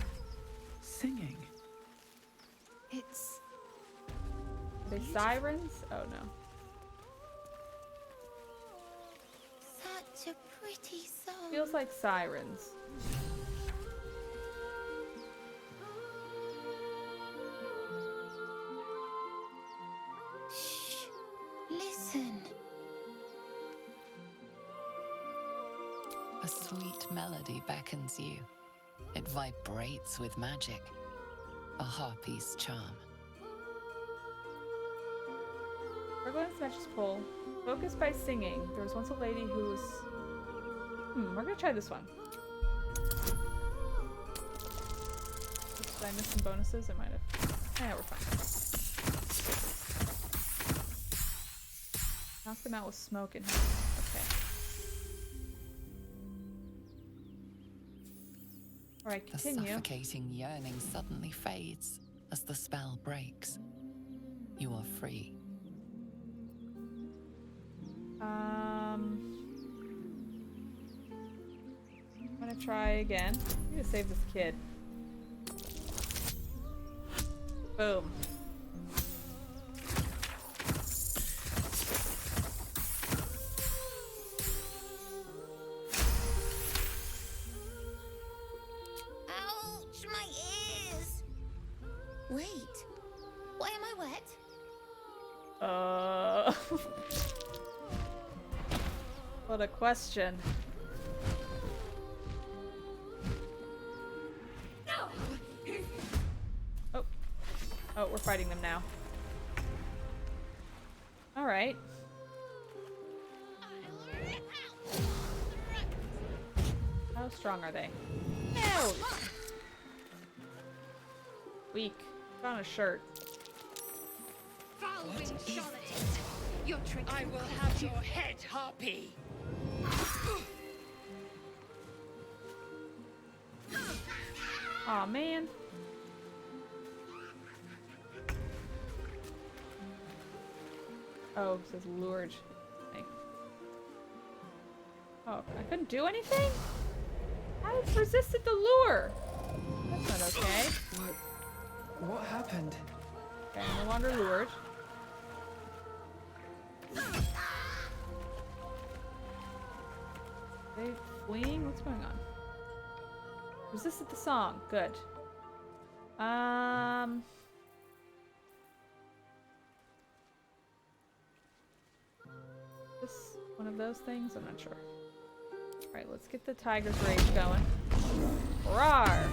singing. It's. Are they sirens? Oh no. Such a pretty song. Feels like sirens. Shh. Listen. A sweet melody beckons you. It vibrates with magic. A harpy's charm. We're going to smash this pole. Focus by singing. There was once a lady who was... we're gonna try this one. Did I miss some bonuses? I might have. Yeah, we're fine. Knock them out with smoke and... Okay. Alright, continue. The suffocating yearning suddenly fades as the spell breaks. You are free. I'm gonna try again. I'm gonna save this kid. Boom. Ouch, my ears. Wait, why am I wet? What a question. Oh. Oh, we're fighting them now. Alright. How strong are they? No! Weak. Put on a shirt. Your trick. I will have your head, Harpy. Aw, man. Oh, it says lured. Oh, I couldn't do anything? I resisted the lure. That's not okay. What happened? Okay, I'm no longer lured. Are they fleeing? What's going on? Resisted the song. Good. those things? I'm not sure. Alright, let's get the tiger's rage going. Roar!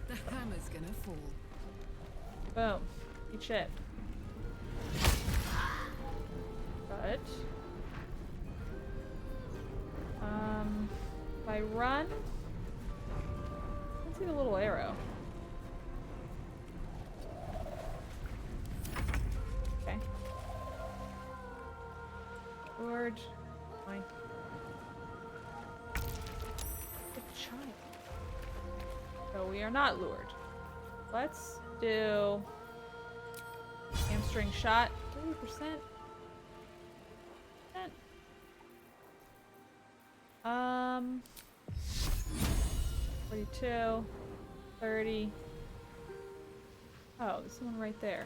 The hammer's gonna fall. Boom. Eat shit. Good. If I run... Let's see the little arrow. Okay. Lord. Fine. Good child. So we are not lured. Let's do hamstring shot. 30%. 42, 30. Oh, there's one right there.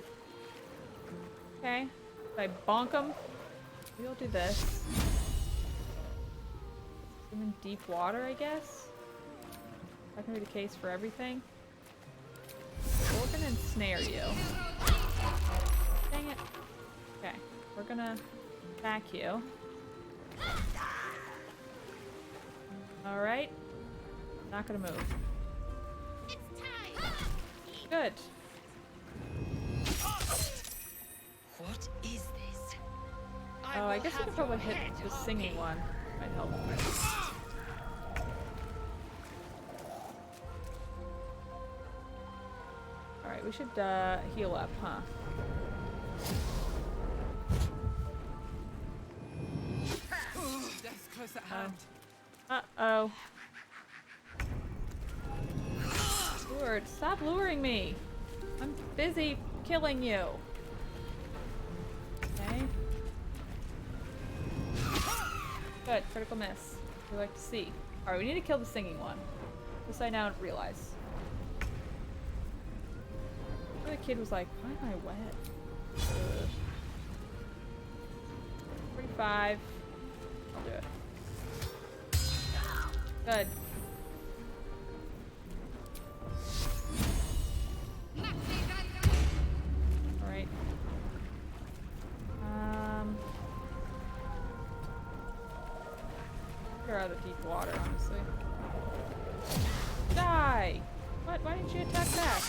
Okay. If I bonk him, we'll do this. I'm in deep water, I guess. That can be the case for everything. We're gonna ensnare you. Dang it. Okay, we're gonna attack you. Alright. Not gonna move. Good. What is this? Oh, I guess we could probably hit the singing one. Might help. Alright, we should heal up, huh? Death's close at hand. Uh-oh. Lord, stop luring me. I'm busy killing you. Okay. Good, critical miss. We like to see. Alright, we need to kill the singing one. This I now realize. The kid was like, why am I wet? 45. I'll do it. Good. Alright. You're out of deep water, honestly. Die! What? Why didn't you attack back?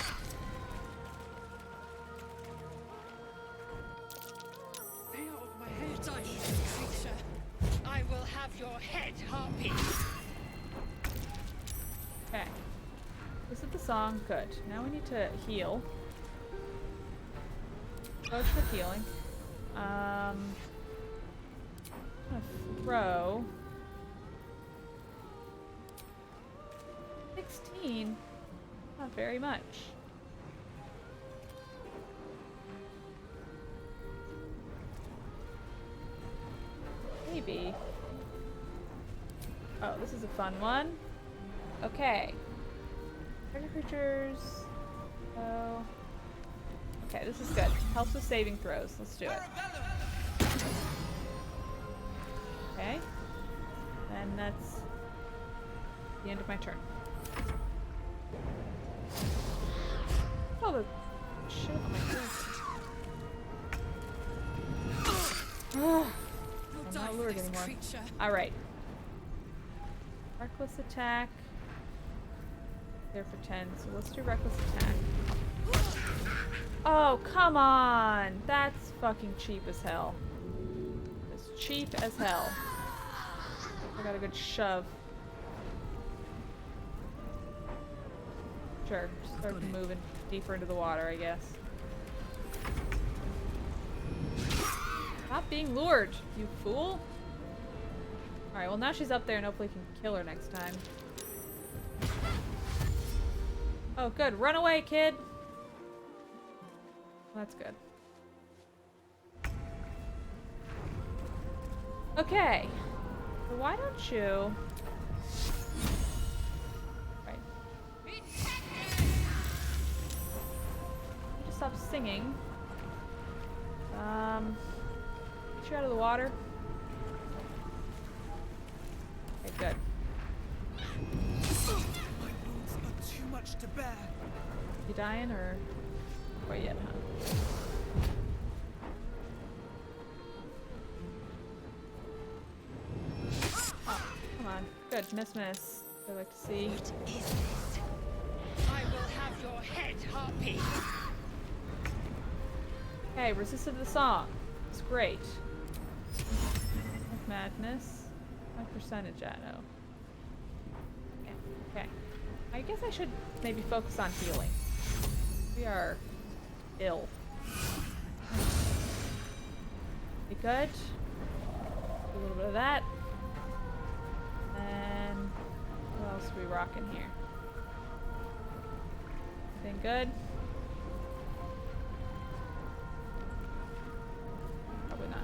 Stay out of my head, creature. I will have your head, Harpy. Okay. This is the song. Good. Now we need to heal. Both for healing. I'm gonna throw 16. Not very much. Maybe. Oh, this is a fun one. Okay. Target creatures. Oh. Okay, this is good. Helps with saving throws. Let's do it. Okay. And that's the end of my turn. Oh, the shit on my face. I'm not lured anymore. Alright. Reckless attack. There for 10, so let's do reckless attack. Oh, come on! That's fucking cheap as hell. It's cheap as hell. I got a good shove. Sure, start moving deeper into the water, I guess. Stop being lured, you fool! Alright, well now she's up there and hopefully we can kill her next time. Oh, good. Run away, kid! That's good. Okay. So why don't you... Right. Just stop singing. Get you out of the water. Okay, good. dying or quite yet, huh? Oh, come on. Good. Miss. I like to see. What is this? I will have your head, Harpy. Okay, resisted the song. It's great. Madness. What percentage at? Oh. Okay. I guess I should maybe focus on healing. We are ill. Be good. Do a little bit of that. And what else are we rocking here? Anything good? Probably not.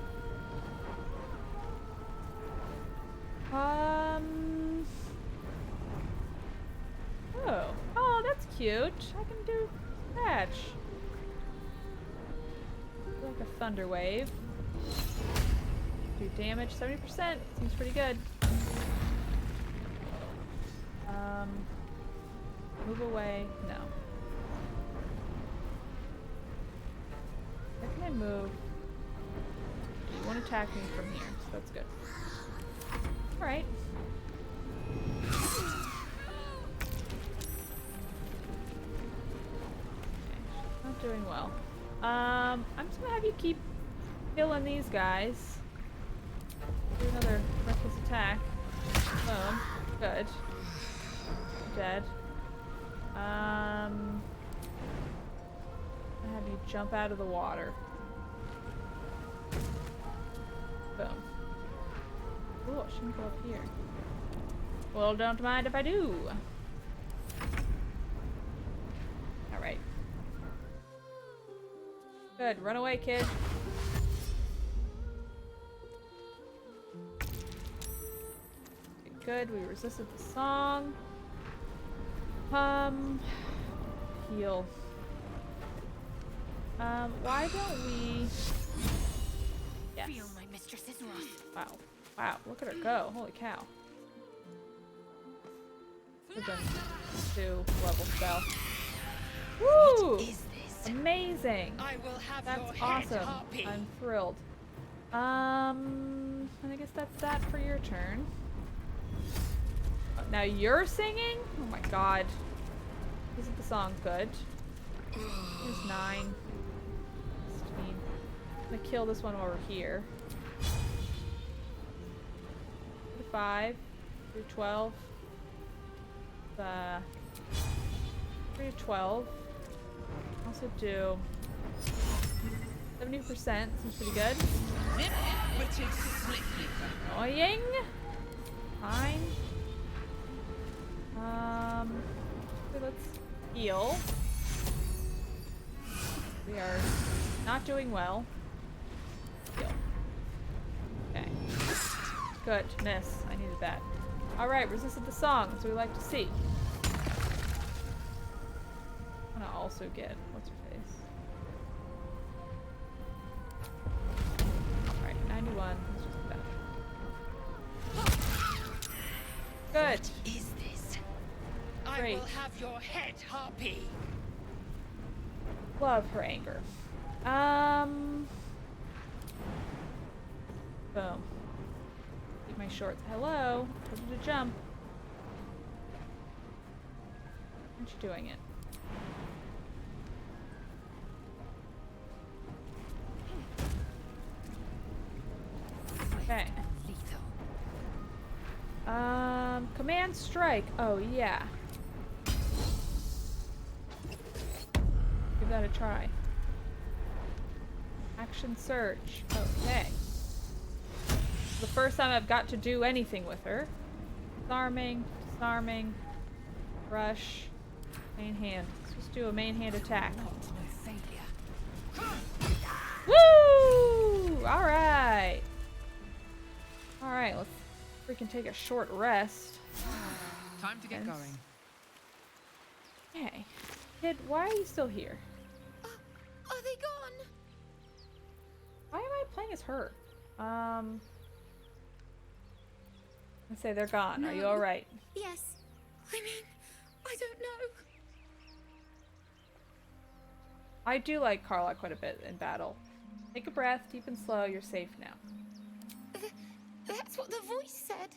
Oh, that's cute. I can do patch. Like a thunder wave. Do damage 70%. Seems pretty good. Move away. No. How can I move? You won't attack me from here, so that's good. Alright. Not doing well. I'm just gonna have you keep killing these guys. Do another reckless attack. Boom. Good. Dead. I have you jump out of the water. Boom. Cool, I shouldn't go up here. Well, don't mind if I do. Alright. Good, run away, kid. Good, we resisted the song. Heal. Why don't we... Yes. Feel my mistress's wrath. Wow. Wow, look at her go. Holy cow. We've done 2-level spell. Woo! What is this? Amazing. I will have That's your head, awesome. Harpy. I'm thrilled. And I guess that's that for your turn. Now you're singing? Oh my god. Isn't the song good? Here's 9. 16. I'm gonna kill this one over here. 5 through 12. 3 to 12. Also do 70%. Seems pretty good. Annoying. Fine. So let's heal. We are not doing well. Heal. Okay. Good. Miss. I needed that. Alright, resisted the song, so we like to see. I'm gonna also get what's her face. Alright, 91. Let's just do that. Good. What is this? Great. I will have your head, Harpy. Love her anger. Boom. Keep my shorts. Hello. Told you to jump. Aren't you doing it? Okay. Command strike. Oh yeah. Give that a try. Action surge. Okay. The first time I've got to do anything with her. Disarming, disarming, rush, main hand. Let's just do a main hand attack. Woo! Alright. Alright, let's freaking take a short rest. Time to get going. Okay. Kid, why are you still here? Are they gone? Why am I playing as her? I say they're gone. Are you alright? Yes. I mean, I don't know. I do like Carla quite a bit in battle. Take a breath, deep and slow, you're safe now. That's what the voice said.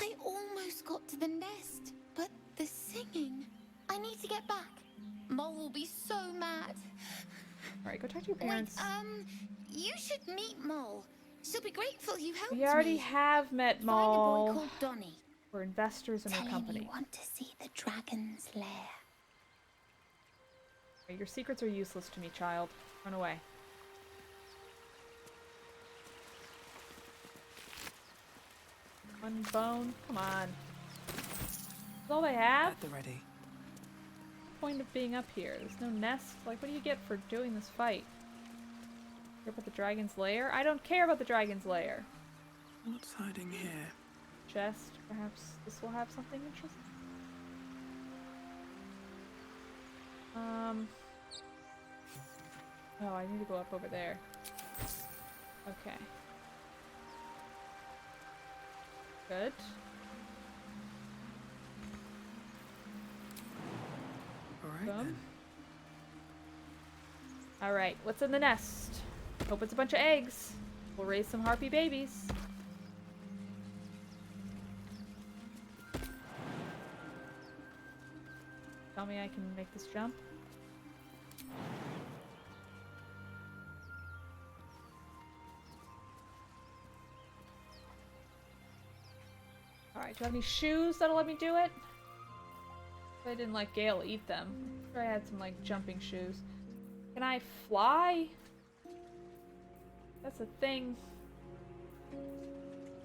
I almost got to the nest, but the singing. I need to get back. Mole will be so mad. Alright, go talk to your parents. Wait, you should meet Mole. She'll be grateful you helped me. We already have met Mole. Find a boy called Donnie. We're investors in her company. You want to see the dragon's lair. Your secrets are useless to me, child. Run away. One bone? Come on. That's all they have? At the ready. Point of being up here. There's no nest. Like, what do you get for doing this fight? Care about the dragon's lair? I don't care about the dragon's lair. What's hiding here? Chest. Perhaps this will have something interesting. Oh, I need to go up over there. Okay. Good. Alright. Alright, what's in the nest? Hope it's a bunch of eggs. We'll raise some harpy babies. Tell me I can make this jump. Alright, do I have any shoes that'll let me do it? I didn't let Gale eat them. I'm sure I had some, like, jumping shoes. Can I fly? That's a thing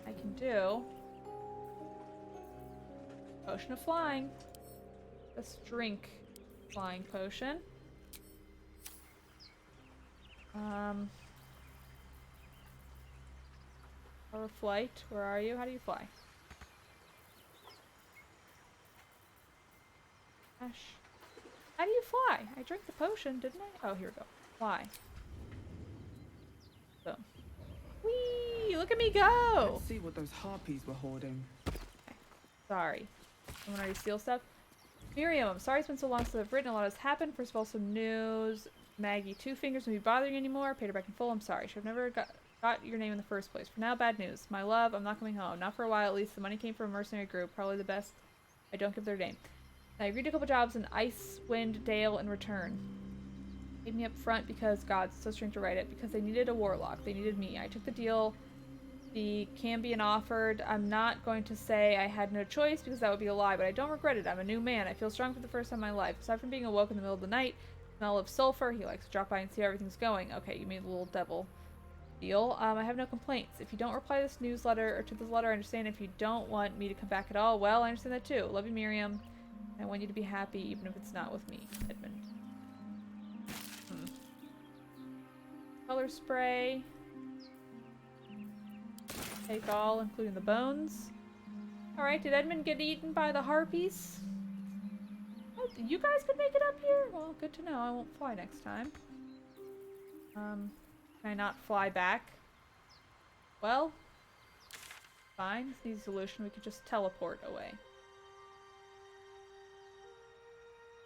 I can do. Potion of flying. Let's drink flying potion. Or flight. Where are you? How do you fly? Gosh. How do you fly? I drank the potion, didn't I? Oh, here we go. Fly. Boom. Whee! Look at me go! Let's see what those harpies were hoarding. Okay. Sorry. Someone already steal stuff? Miriam, I'm sorry it's been so long since I've written. A lot has happened. First of all, some news. Maggie, Two Fingers won't be bothering you anymore. Paid her back in full. I'm sorry. Should have never got your name in the first place. For now, bad news. My love, I'm not coming home. Not for a while, at least. The money came from a mercenary group. Probably the best. I don't give their name. I agreed to a couple jobs in Icewind Dale in return. Paid me up front because, God, so strange to write it, because they needed a warlock. They needed me. I took the deal the Cambion offered. I'm not going to say I had no choice because that would be a lie, but I don't regret it. I'm a new man. I feel strong for the first time in my life. Aside from being awoke in the middle of the night, smell of sulfur, he likes to drop by and see how everything's going. Okay, you made a little devil deal. I have no complaints. If you don't reply to this newsletter or to this letter, I understand. If you don't want me to come back at all, well, I understand that too. Love you, Miriam. I want you to be happy even if it's not with me, Edmund. Color spray. Take all, including the bones. Alright, did Edmund get eaten by the harpies? Oh, you guys could make it up here? Well, good to know. I won't fly next time. Can I not fly back? Well, fine. This needs a solution. We could just teleport away.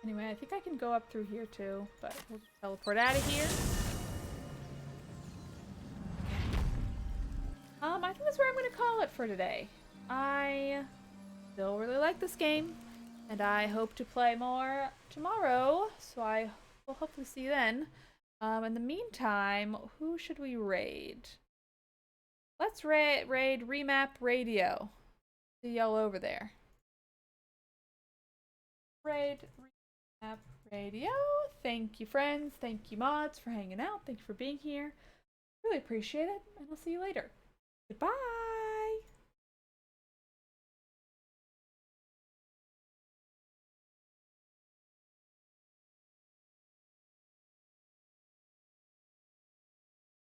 Anyway, I think I can go up through here too, but we'll teleport out of here. I think that's where I'm going to call it for today. I still really like this game, and I hope to play more tomorrow, so I will hopefully see you then. In the meantime, who should we raid? Let's raid Remap Radio. See y'all over there. Raid Remap Radio. Thank you, friends. Thank you, mods, for hanging out. Thank you for being here. Really appreciate it, and I'll see you later. Goodbye!